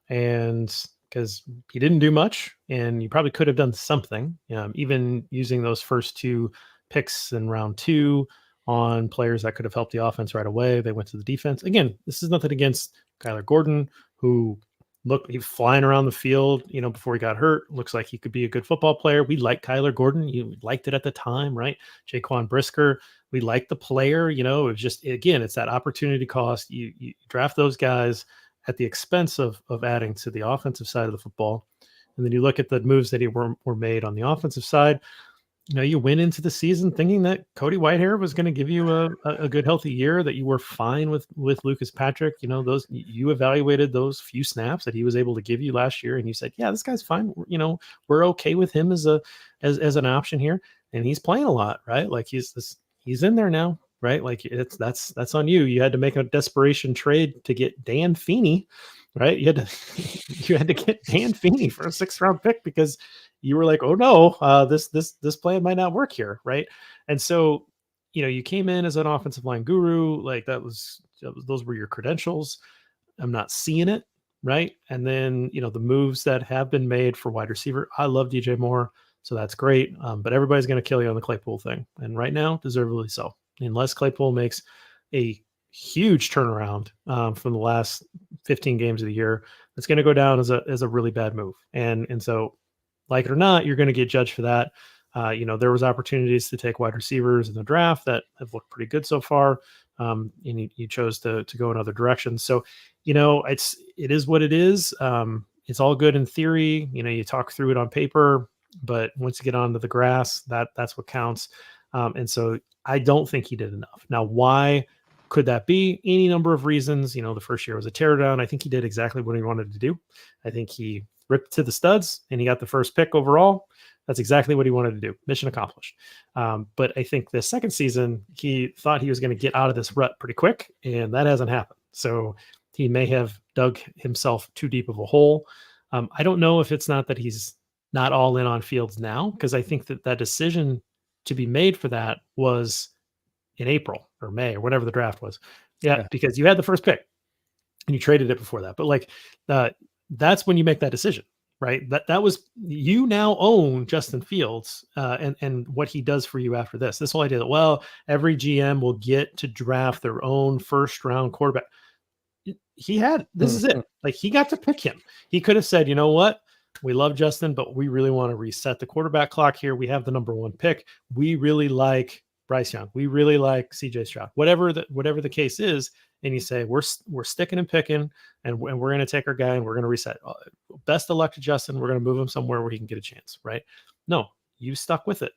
Speaker 1: and because he didn't do much, and you probably could have done something, even using those first two picks in round two on players that could have helped the offense right away. They went to the defense. Again, this is nothing against Kyler Gordon, who look, he's flying around the field, before he got hurt. Looks like he could be a good football player. We like Kyler Gordon. You liked it at the time, right? Jaquan Brisker, we like the player. It was just, again, it's that opportunity cost. You draft those guys at the expense of adding to the offensive side of the football. And then you look at the moves that were made on the offensive side. You went into the season thinking that Cody Whitehair was going to give you a good, healthy year, that you were fine with Lucas Patrick. Those, you evaluated those few snaps that he was able to give you last year, and you said, yeah, this guy's fine. We're okay with him as an option here, and he's playing a lot, right? Like he's in there now, right? Like that's on you. You had to make a desperation trade to get Dan Feeney, right? You had to get Dan Feeney for a 6th round pick because you were like, oh no, this plan might not work here, right? And so, you came in as an offensive line guru, like those were your credentials. I'm not seeing it, right? And then, the moves that have been made for wide receiver, I love DJ Moore, so that's great. But everybody's going to kill you on the Claypool thing, and right now, deservedly so. Unless Claypool makes a huge turnaround from the last 15 games of the year, it's going to go down as a really bad move, and so, like it or not, you're going to get judged for that. There was opportunities to take wide receivers in the draft that have looked pretty good so far. And you chose to go in other directions. So, it is what it is. It's all good in theory. You talk through it on paper, but once you get onto the grass, that's what counts. And so I don't think he did enough. Now, why could that be? Any number of reasons. The first year was a teardown. I think he did exactly what he wanted to do. I think he ripped to the studs, and he got the first pick overall. That's exactly what he wanted to do. Mission accomplished. But I think the second season, he thought he was going to get out of this rut pretty quick, and that hasn't happened. So he may have dug himself too deep of a hole. I don't know if it's not that he's not all in on Fields now, because I think that decision to be made for that was in April or May or whatever the draft was. Yeah,
Speaker 2: Yeah.
Speaker 1: because you had the first pick and you traded it before that. But like that's when you make that decision, right? That was, you now own Justin Fields and what he does for you after this. This whole idea that, well, every GM will get to draft their own first round quarterback. He had, this is it. Like, he got to pick him. He could have said, you know what? We love Justin, but we really want to reset the quarterback clock here. We have the number one pick. We really like Bryce Young. We really like CJ Stroud. Whatever the case is, and you say we're sticking and picking, and we're going to take our guy and we're going to reset. Best of luck to Justin. We're going to move him somewhere where he can get a chance, right? No, you stuck with it,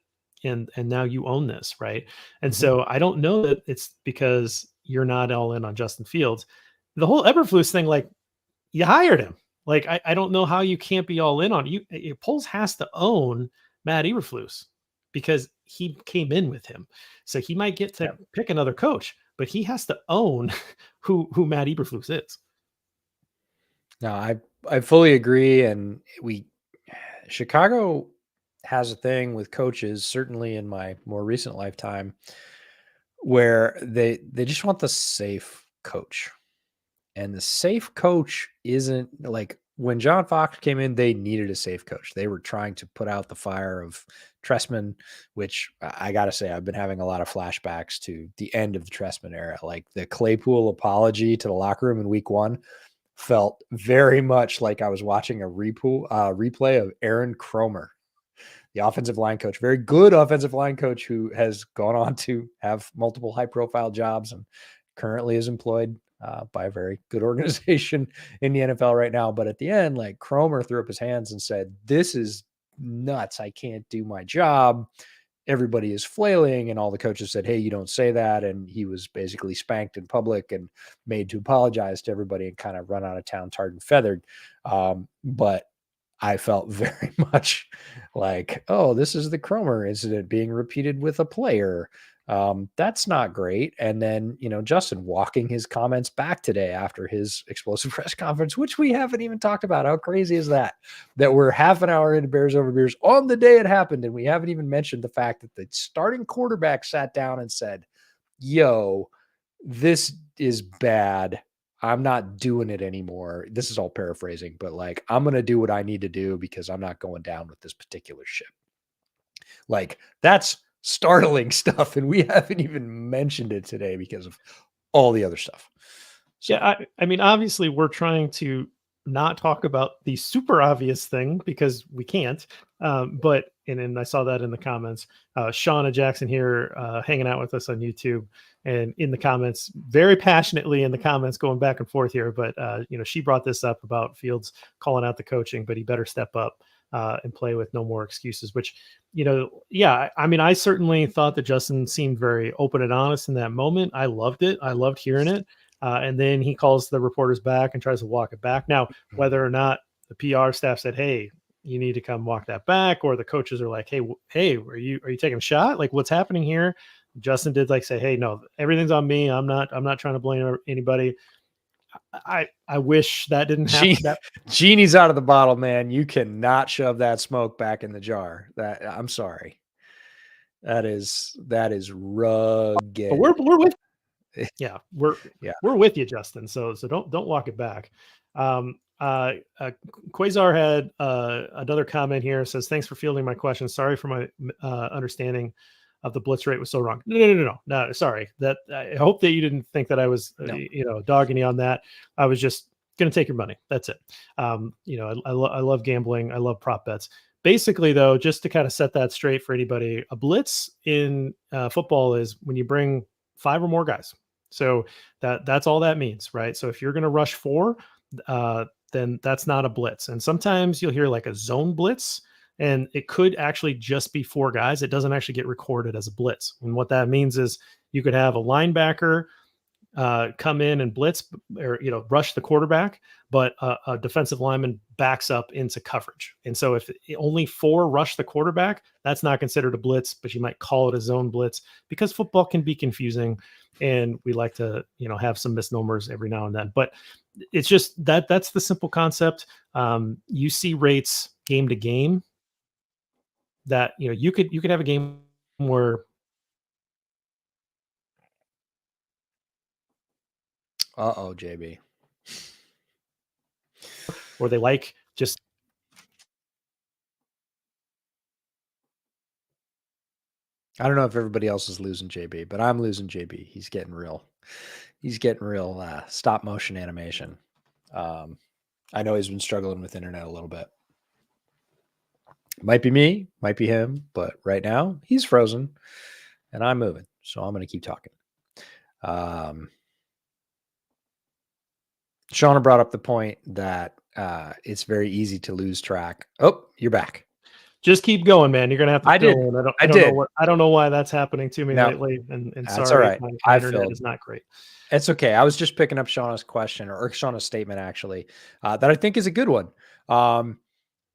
Speaker 1: and now you own this, right? And so I don't know that it's because you're not all in on Justin Fields. The whole Eberflus thing, like, you hired him. Like, I don't know how you can't be all in on you. Poles has to own Matt Eberflus because he came in with him. So he might get to pick another coach, but he has to own who Matt Eberflus is.
Speaker 2: No, I fully agree. And Chicago has a thing with coaches, certainly in my more recent lifetime, where they just want the safe coach. And the safe coach isn't like, when John Fox came in, they needed a safe coach. They were trying to put out the fire of Trestman, which I got to say, I've been having a lot of flashbacks to the end of the Trestman era. Like, the Claypool apology to the locker room in week 1 felt very much like I was watching a replay of Aaron Kromer, the offensive line coach, very good offensive line coach who has gone on to have multiple high-profile jobs and currently is employed by a very good organization in the NFL right now. But at the end, like, Kromer threw up his hands and said, "This is nuts. I can't do my job. Everybody is flailing." And all the coaches said, "Hey, you don't say that." And he was basically spanked in public and made to apologize to everybody and kind of run out of town tarred and feathered. But I felt very much like, oh, this is the Kromer incident being repeated with a player. That's not great. And then, Justin walking his comments back today after his explosive press conference, which we haven't even talked about. How crazy is that we're half an hour into Bears Over Beers on the day it happened, and we haven't even mentioned the fact that the starting quarterback sat down and said, "Yo, this is bad. I'm not doing it anymore." This is all paraphrasing, but like, "I'm going to do what I need to do because I'm not going down with this particular ship." Like, that's startling stuff. And we haven't even mentioned it today because of all the other stuff.
Speaker 1: So. Yeah. I mean, obviously we're trying to not talk about the super obvious thing because we can't. But I saw that in the comments, Shauna Jackson here, hanging out with us on YouTube, and in the comments, very passionately in the comments, going back and forth here. But, she brought this up about Fields calling out the coaching, but he better step up and play with no more excuses, which, yeah, I mean, I certainly thought that Justin seemed very open and honest in that moment. I loved it. I loved hearing it. And then he calls the reporters back and tries to walk it back. Now, whether or not the PR staff said, "Hey, you need to come walk that back," or the coaches are like, hey, are you taking a shot? Like, what's happening here? Justin did say, "Hey, no, everything's on me. I'm not trying to blame anybody." I wish that didn't happen.
Speaker 2: Genie's out of the bottle, man. You cannot shove that smoke back in the jar. I'm sorry. That is rugged.
Speaker 1: But we're with, yeah, we're with you, Justin. So don't walk it back. Quasar had another comment here. Says, "Thanks for fielding my question. Sorry for my
Speaker 2: understanding
Speaker 1: of the blitz rate was so wrong." No. Sorry. That, I hope that you didn't think that I was, dogging you on that. I was just going to take your money. That's it. I love gambling. I love prop bets. Basically, though, just to kind of set that straight for anybody, a blitz in football is when you bring 5 or more guys. So that's all that means, right? So if you're going to rush 4, then that's not a blitz. And sometimes you'll hear like a zone blitz, and it could actually just be 4 guys. It doesn't actually get recorded as a blitz. And what that means is you could have a linebacker come in and blitz or rush the quarterback, but a defensive lineman backs up into coverage. And so if only 4 rush the quarterback, that's not considered a blitz, but you might call it a zone blitz because football can be confusing, and we like to have some misnomers every now and then. But it's just that's the simple concept. You see rates game to game that you could have a game where
Speaker 2: JB.
Speaker 1: they like just
Speaker 2: I don't know if everybody else is losing JB, but I'm losing JB. He's getting real stop motion animation. I know he's been struggling with internet a little bit. Might be me, might be him, but right now he's frozen and I'm moving. So I'm going to keep talking. Shauna brought up the point that it's very easy to lose track. Oh, you're back.
Speaker 1: Just keep going, man. You're gonna have to.
Speaker 2: I did.
Speaker 1: I don't know why that's happening to me lately. And
Speaker 2: that's
Speaker 1: sorry,
Speaker 2: all right.
Speaker 1: my internet is not great.
Speaker 2: It's okay. I was just picking up Shauna's question or Shauna's statement actually, that I think is a good one.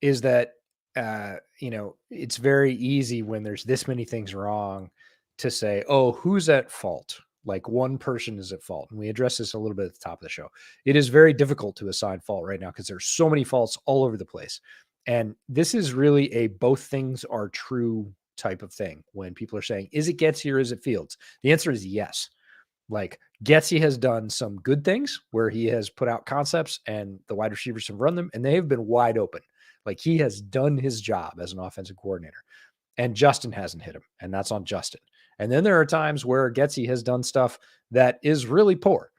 Speaker 2: Is that it's very easy when there's this many things wrong to say, oh, who's at fault? Like one person is at fault. And we addressed this a little bit at the top of the show. It is very difficult to assign fault right now because there's so many faults all over the place. And this is really a both things are true type of thing. When people are saying, is it Getsy or is it Fields? The answer is yes. Like Getsy has done some good things where he has put out concepts and the wide receivers have run them and they have been wide open. Like he has done his job as an offensive coordinator, and Justin hasn't hit him, and that's on Justin. And then there are times where Getsy has done stuff that is really poor,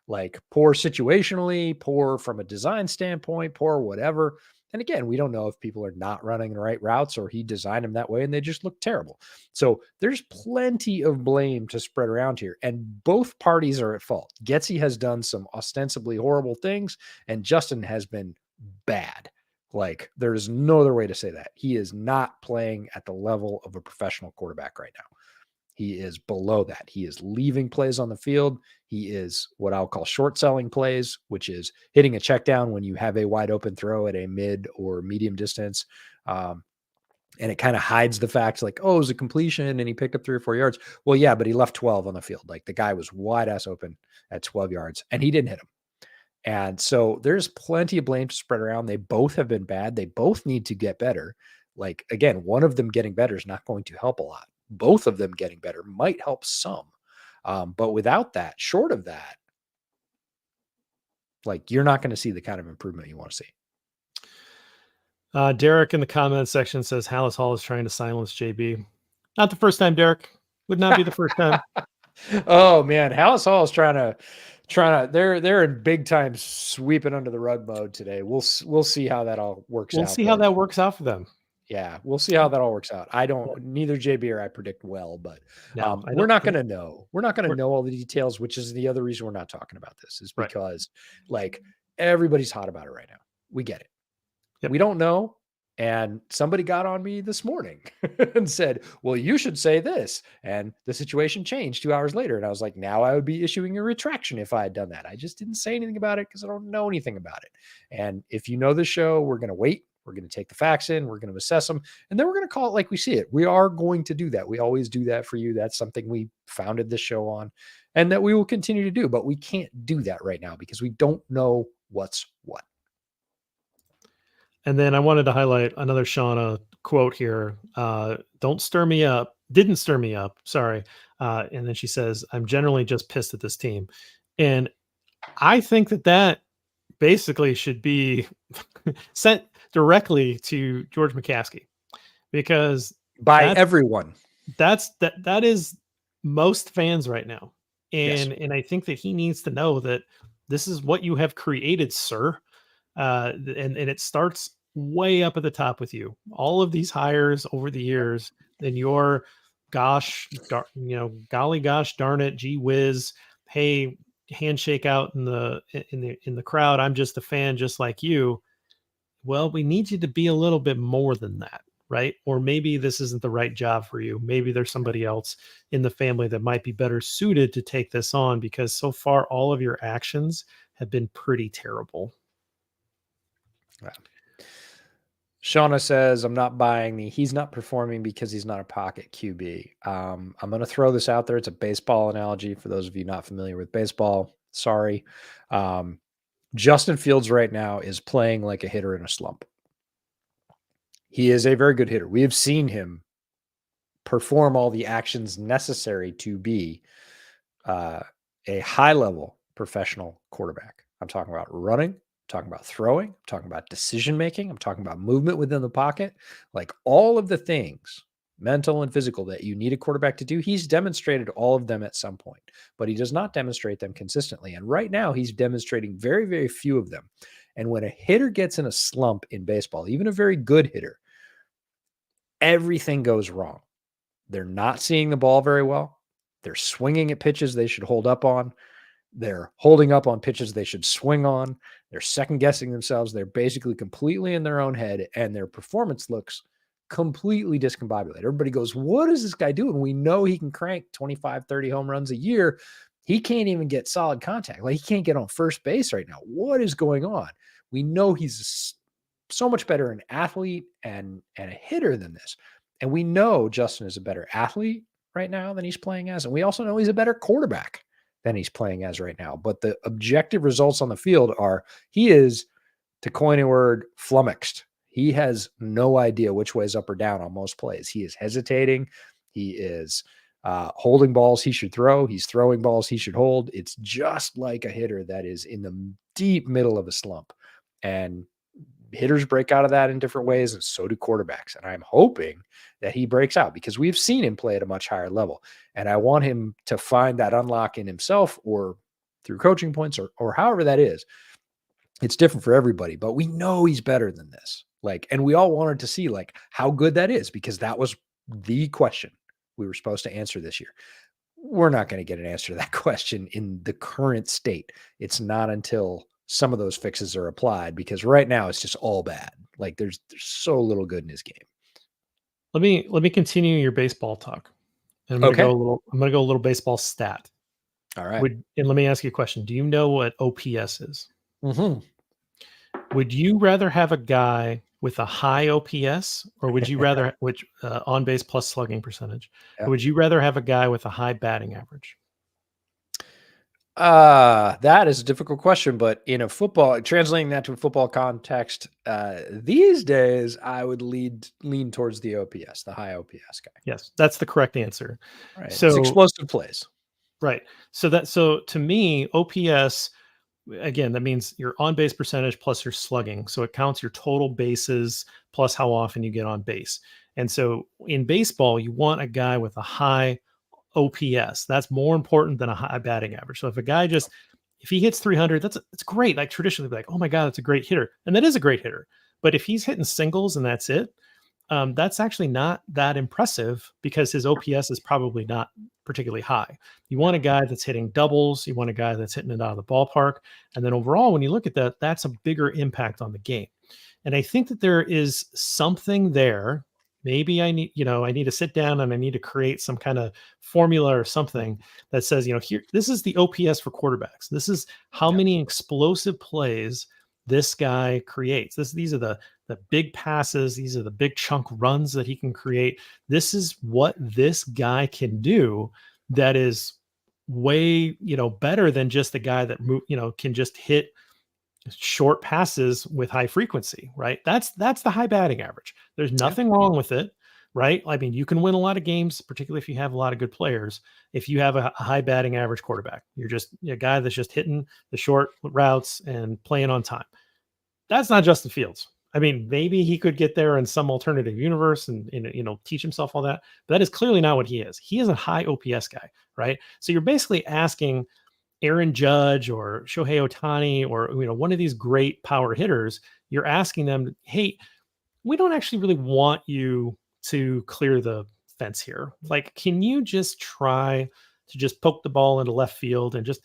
Speaker 2: like poor situationally, poor from a design standpoint, poor whatever. And again, we don't know if people are not running the right routes or he designed them that way and they just look terrible. So there's plenty of blame to spread around here, and both parties are at fault. Getsy has done some ostensibly horrible things, and Justin has been bad. Like there's no other way to say that. He is not playing at the level of a professional quarterback right now. He is below that. He is leaving plays on the field. He is what I'll call short selling plays, which is hitting a check down when you have a wide open throw at a mid or medium distance. And it kind of hides the fact like, oh, it was a completion and he picked up 3 or 4 yards. Well, yeah, but he left 12 on the field. Like the guy was wide ass open at 12 yards and he didn't hit him. And so there's plenty of blame to spread around. They both have been bad. They both need to get better. Like, again, one of them getting better is not going to help a lot. Both of them getting better might help some. But without that, short of that, like you're not going to see the kind of improvement you want to see.
Speaker 1: Derek in the comment section says Hallis Hall is trying to silence JB. Not the first time, Derek. Would not be the first time.
Speaker 2: Oh man, Hallis Hall is trying to they're in big time sweeping under the rug mode today. We'll see how that all works out.
Speaker 1: We'll see how that works out for them.
Speaker 2: Yeah, we'll see how that all works out. Neither JB or I predict well, but we're not going to know. We're not going to know all the details, which is the other reason we're not talking about this is because like everybody's hot about it right now. We get it. Yep. We don't know. And somebody got on me this morning and said, well, you should say this. And the situation changed 2 hours later. And I was like, now I would be issuing a retraction if I had done that. I just didn't say anything about it because I don't know anything about it. And if you know the show, we're going to wait. We're going to take the facts in. We're going to assess them. And then we're going to call it like we see it. We are going to do that. We always do that for you. That's something we founded this show on and that we will continue to do. But we can't do that right now because we don't know what's what.
Speaker 1: And then I wanted to highlight another Shauna quote here. Don't stir me up. Didn't stir me up. Sorry. And then she says, I'm generally just pissed at this team. And I think that basically should be sent directly to George McCaskey because
Speaker 2: by everyone.
Speaker 1: That is most fans right now. And I think that he needs to know that this is what you have created, sir. And it starts way up at the top with you. All of these hires over the years, and your golly gosh darn it, gee whiz, hey, handshake out in the crowd. I'm just a fan, just like you. Well, we need you to be a little bit more than that. right? Or maybe this isn't the right job for you. Maybe there's somebody else in the family that might be better suited to take this on, because so far all of your actions have been pretty terrible.
Speaker 2: Yeah. Shauna says, I'm not buying he's not performing because he's not a pocket QB. I'm going to throw this out there. It's a baseball analogy for those of you not familiar with baseball. Sorry. Justin Fields right now is playing like a hitter in a slump. He is a very good hitter. We have seen him perform all the actions necessary to be a high-level professional quarterback. I'm talking about running, I'm talking about throwing, I'm talking about decision-making, I'm talking about movement within the pocket, like all of the things, mental and physical, that you need a quarterback to do. He's demonstrated all of them at some point, but he does not demonstrate them consistently. And right now he's demonstrating very, very few of them. And when a hitter gets in a slump in baseball, even a very good hitter, everything goes wrong. They're not seeing the ball very well. They're swinging at pitches they should hold up on. They're holding up on pitches they should swing on. They're second guessing themselves. They're basically completely in their own head, and their performance looks completely discombobulated. Everybody goes, what is this guy doing? We know he can crank 25, 30 home runs a year. He can't even get solid contact. Like, he can't get on first base right now. What is going on? We know he's so much better an athlete and a hitter than this. And we know Justin is a better athlete right now than he's playing as. And we also know he's a better quarterback than he's playing as right now. But the objective results on the field are, he is, to coin a word, flummoxed. He has no idea which way is up or down on most plays. He is hesitating. He is holding balls he should throw. He's throwing balls he should hold. It's just like a hitter that is in the deep middle of a slump. And hitters break out of that in different ways, and so do quarterbacks. And I'm hoping that he breaks out, because we've seen him play at a much higher level. And I want him to find that unlock in himself, or through coaching points, or however that is. It's different for everybody, but we know he's better than this. Like, and we all wanted to see like how good that is, because that was the question we were supposed to answer this year. We're not going to get an answer to that question in the current state. It's not until some of those fixes are applied, because right now it's just all bad. Like, there's so little good in his game.
Speaker 1: Let me continue your baseball talk. And I'm going to go a little baseball stat.
Speaker 2: All right.
Speaker 1: And let me ask you a question. Do you know what OPS is?
Speaker 2: Mm-hmm.
Speaker 1: Would you rather have a guy with a high OPS, or would you rather, on base plus slugging percentage, or would you rather have a guy with a high batting average?
Speaker 2: That is a difficult question, but in a football, translating that to a football context, these days I would lean towards the OPS, the high OPS guy.
Speaker 1: Yes, that's the correct answer.
Speaker 2: Right.
Speaker 1: So
Speaker 2: it's explosive plays.
Speaker 1: Right. So to me, OPS, again, that means your on base percentage plus your slugging. So it counts your total bases plus how often you get on base. And so in baseball, you want a guy with a high OPS. That's more important than a high batting average. So if he hits 300, that's great. Like, traditionally, like, oh my God, that's a great hitter. And that is a great hitter. But if he's hitting singles and that's it, that's actually not that impressive, because his OPS is probably not particularly high. You want a guy that's hitting doubles. You want a guy that's hitting it out of the ballpark. And then overall, when you look at that, that's a bigger impact on the game. And I think that there is something there. Maybe I need to sit down and I need to create some kind of formula or something that says, here, this is the OPS for quarterbacks. This is how many explosive plays this guy creates. These are the big passes. These are the big chunk runs that he can create. This is what this guy can do that is way, better than just the guy that, can just hit short passes with high frequency, right? That's the high batting average. There's nothing wrong with it, right? I mean, you can win a lot of games, particularly if you have a lot of good players. If you have a high batting average quarterback, you're just a guy that's just hitting the short routes and playing on time. That's not Justin Fields. I mean, maybe he could get there in some alternative universe and teach himself all that, but that is clearly not what he is. He is a high OPS guy, right? So you're basically asking Aaron Judge or Shohei Ohtani or one of these great power hitters, you're asking them, hey, we don't actually really want you to clear the fence here. Like, can you just try to just poke the ball into left field and just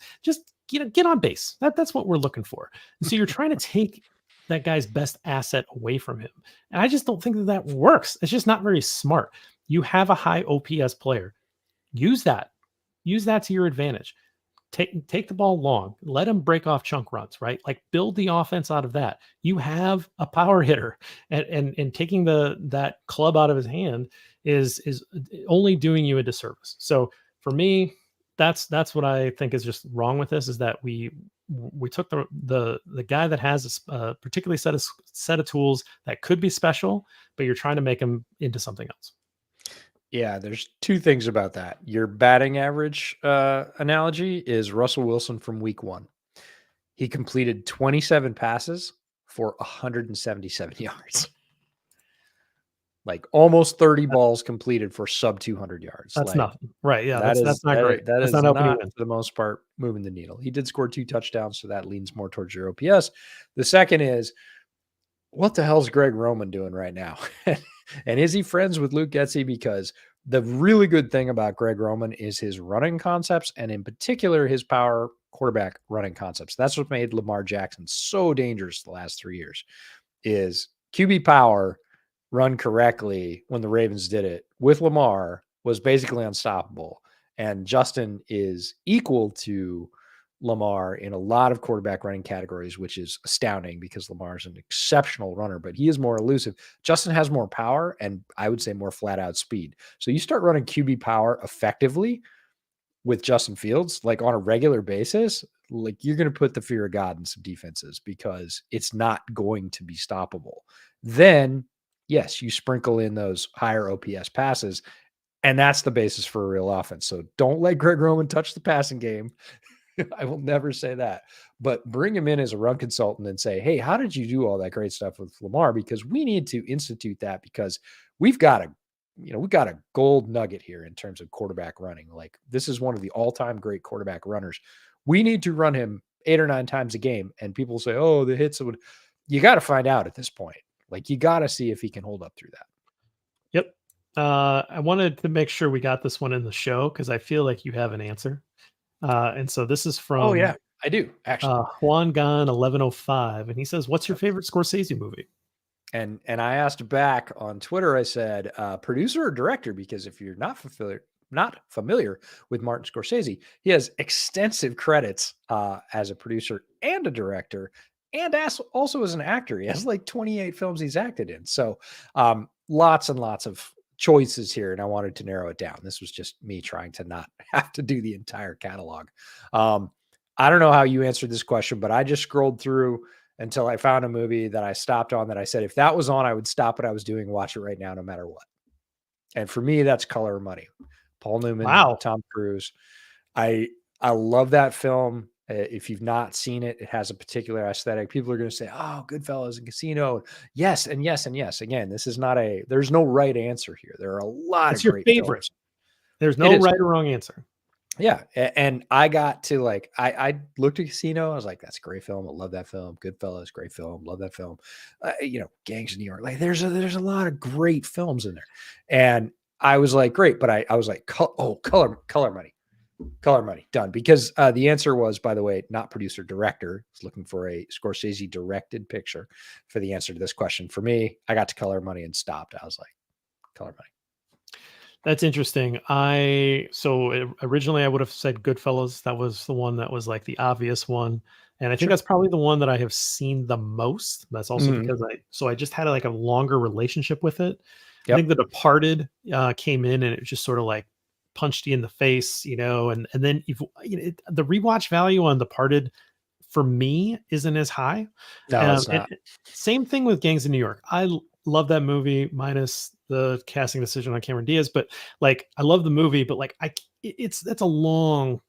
Speaker 1: get on base? That's what we're looking for. And so you're trying to take that guy's best asset away from him. And I just don't think that that works. It's just not very smart. You have a high OPS player. Use that. Use that to your advantage. Take the ball long. Let him break off chunk runs, right? Like build the offense out of that. You have a power hitter, and taking that club out of his hand is only doing you a disservice. So for me, that's what I think is just wrong with this, is that we took the guy that has a particularly set of tools that could be special, but you're trying to make him into something else.
Speaker 2: Yeah, there's two things about that. Your batting average analogy is Russell Wilson from week 1. He completed 27 passes for 177 yards. Like almost 30 balls completed for sub 200 yards.
Speaker 1: That's
Speaker 2: Like
Speaker 1: nothing. Right. Yeah.
Speaker 2: that
Speaker 1: That's
Speaker 2: is
Speaker 1: not great.
Speaker 2: that
Speaker 1: That's
Speaker 2: is
Speaker 1: not helping you
Speaker 2: not,
Speaker 1: win.
Speaker 2: for the most part, moving the needle. He did score 2 touchdowns, so that leans more towards your OPS. The second is, what the hell is Greg Roman doing right now? And is he friends with Luke Getsy? Because the really good thing about Greg Roman is his running concepts, and in particular, his power quarterback running concepts. That's what made Lamar Jackson so dangerous the last 3 years, is QB power run correctly when the Ravens did it with Lamar was basically unstoppable. And Justin is equal to Lamar in a lot of quarterback running categories, which is astounding because Lamar is an exceptional runner, but he is more elusive. Justin has more power and I would say more flat out speed. So you start running QB power effectively with Justin Fields, like on a regular basis, like you're going to put the fear of God in some defenses because it's not going to be stoppable. Then, yes, you sprinkle in those higher OPS passes, and that's the basis for a real offense. So don't let Greg Roman touch the passing game. I will never say that, but bring him in as a run consultant and say, hey, how did you do all that great stuff with Lamar? Because we need to institute that, because we've got a gold nugget here in terms of quarterback running. Like, this is one of the all-time great quarterback runners. We need to run him 8 or 9 times a game. And people say, oh, the hits would, you got to find out at this point. Like, you got to see if he can hold up through that.
Speaker 1: Yep. I wanted to make sure we got this one in the show because I feel like you have an answer. And so this is
Speaker 2: Oh
Speaker 1: from
Speaker 2: yeah, I do actually.
Speaker 1: Juan Gan 1105, and he says, "What's your favorite Scorsese movie?"
Speaker 2: And I asked back on Twitter, I said, producer or director? Because if you're not familiar with Martin Scorsese, he has extensive credits as a producer and a director, and also as an actor. He has like 28 films he's acted in. So lots and lots of choices here, and I wanted to narrow it down. This was just me trying to not have to do the entire catalog. I don't know how you answered this question, but I just scrolled through until I found a movie that I stopped on that I said, if that was on, I would stop what I was doing, watch it right now, no matter what. And for me, that's Color of Money. Paul Newman,
Speaker 1: Wow.
Speaker 2: Tom Cruise. I love that film. If you've not seen it, it has a particular aesthetic. People are going to say, oh, Goodfellas and Casino. Yes, and yes, and yes. Again, there's no right answer here. There are a lot
Speaker 1: It's
Speaker 2: of
Speaker 1: your
Speaker 2: great
Speaker 1: favorite.
Speaker 2: films.
Speaker 1: There's no right or wrong answer.
Speaker 2: Yeah. And I got to I looked at Casino. I was like, that's a great film. I love that film. Goodfellas, great film. Love that film. Gangs of New York. Like there's a lot of great films in there. And I was like, great. But I was like, Color Money, done. Because the answer was, by the way, not producer, director. I was looking for a Scorsese directed picture for the answer to this question. For me, I got to Color Money and stopped. I was like, Color Money.
Speaker 1: That's interesting. Originally I would have said Goodfellas. That was the one that was like the obvious one. And I think that's probably the one that I have seen the most. That's also because I just had like a longer relationship with it.
Speaker 2: Yep.
Speaker 1: I think The Departed came in and it just sort of like punched you in the face, and then the rewatch value on Departed for me isn't as high.
Speaker 2: No, it's not.
Speaker 1: Same thing with Gangs of New York. I love that movie minus the casting decision on Cameron Diaz, but like I love the movie, but like that's a long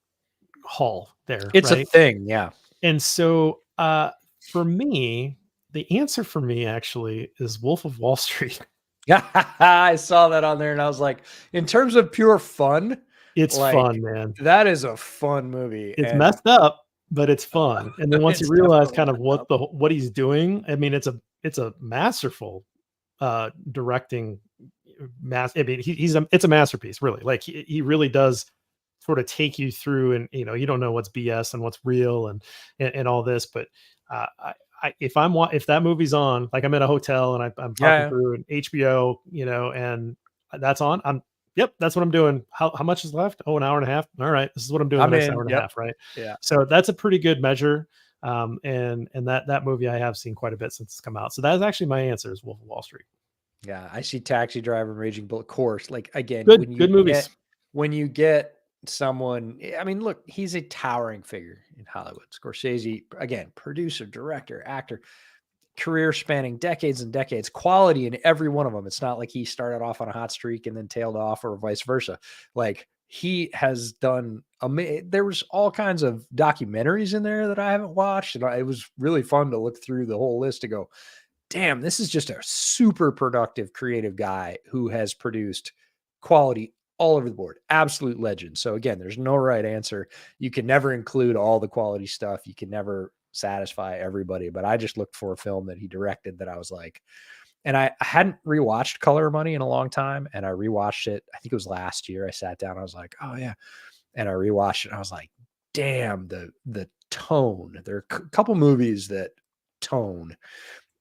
Speaker 1: haul there.
Speaker 2: It's
Speaker 1: right?
Speaker 2: a thing, yeah.
Speaker 1: And so for me, the answer for me actually is Wolf of Wall Street.
Speaker 2: Yeah, I saw that on there and I was like, in terms of pure fun,
Speaker 1: it's fun, man.
Speaker 2: That is a fun movie.
Speaker 1: It's messed up, but it's fun. And then once you realize kind of what he's doing, I mean, it's a masterful directing I mean, it's a masterpiece, really. Like he really does sort of take you through, and you don't know what's BS and what's real and all this, but if that movie's on, like I'm in a hotel and I'm talking
Speaker 2: Yeah.
Speaker 1: through an HBO, and that's on, yep, that's what I'm doing. How much is left? Oh, an hour and a half. All right, this is what I'm doing the
Speaker 2: I'm
Speaker 1: next
Speaker 2: in.
Speaker 1: hour and a
Speaker 2: Yep.
Speaker 1: half, right?
Speaker 2: Yeah.
Speaker 1: So that's a pretty good measure. And that movie I have seen quite a bit since it's come out. So that is actually my answer is Wolf of Wall Street.
Speaker 2: Yeah, I see Taxi Driver and Raging Bull. Of course, like again,
Speaker 1: Good movies.
Speaker 2: when you get someone, I mean, look, he's a towering figure in Hollywood. Scorsese, again, producer, director, actor, career spanning decades and decades, quality in every one of them. It's not like he started off on a hot streak and then tailed off, or vice versa. Like he has done. There was all kinds of documentaries in there that I haven't watched, and it was really fun to look through the whole list to go, damn, this is just a super productive, creative guy who has produced quality all over the board. Absolute legend. So again, there's no right answer. You can never include all the quality stuff. You can never satisfy everybody, but I just looked for a film that he directed that I was like, and I hadn't rewatched Color of Money in a long time. And I rewatched it. I think it was last year. I sat down. I was like, oh yeah. And I rewatched it. And I was like, damn, the tone. There are a couple movies that tone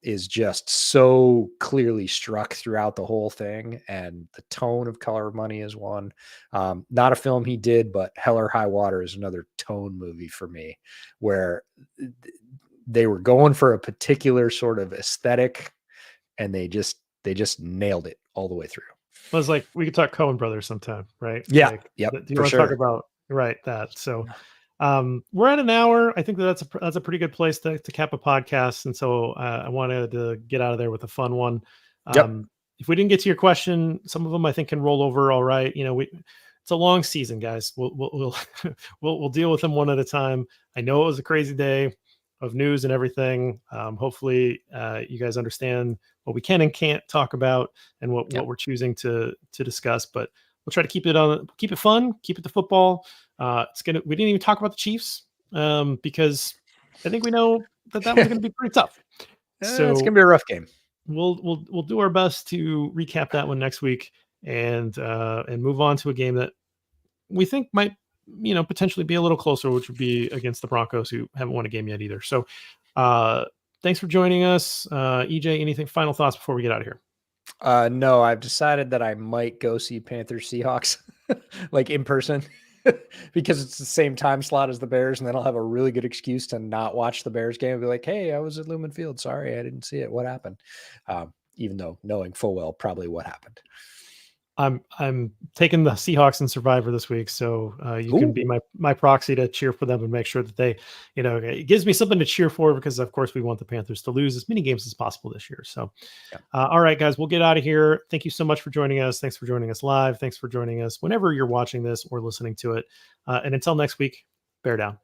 Speaker 2: is just so clearly struck throughout the whole thing. And the tone of Color of Money is one. Not a film he did, but Hell or High Water is another tone movie for me, where they were going for a particular sort of aesthetic and they just nailed it all the way through.
Speaker 1: I was like, we could talk Coen Brothers sometime, right?
Speaker 2: Yeah.
Speaker 1: Like,
Speaker 2: Yep.
Speaker 1: do you
Speaker 2: For
Speaker 1: want to talk
Speaker 2: sure.
Speaker 1: about that? So we're at an hour. I think that's a pretty good place to cap a podcast. And so I wanted to get out of there with a fun one.
Speaker 2: Yep.
Speaker 1: If we didn't get to your question, some of them I think can roll over. All right. It's a long season, guys. We'll we'll deal with them one at a time. I know it was a crazy day of news and everything. Hopefully you guys understand what we can and can't talk about and what we're choosing to discuss, but we'll try to keep it fun, keep it to football. We didn't even talk about the Chiefs because I think we know that one's going to be pretty tough. So
Speaker 2: it's gonna be a rough game.
Speaker 1: We'll do our best to recap that one next week and move on to a game that we think might potentially be a little closer, which would be against the Broncos, who haven't won a game yet either. So thanks for joining us. EJ, anything final thoughts before we get out of here?
Speaker 2: No, I've decided that I might go see Panthers Seahawks like in person because it's the same time slot as the Bears, and then I'll have a really good excuse to not watch the Bears game and be like, hey, I was at Lumen Field. Sorry, I didn't see it. What happened? Even though knowing full well probably what happened.
Speaker 1: I'm taking the Seahawks in Survivor this week, so you can be my proxy to cheer for them and make sure that they, it gives me something to cheer for, because of course we want the Panthers to lose as many games as possible this year. So, all right, guys, we'll get out of here. Thank you so much for joining us. Thanks for joining us live. Thanks for joining us whenever you're watching this or listening to it. And until next week, bear down.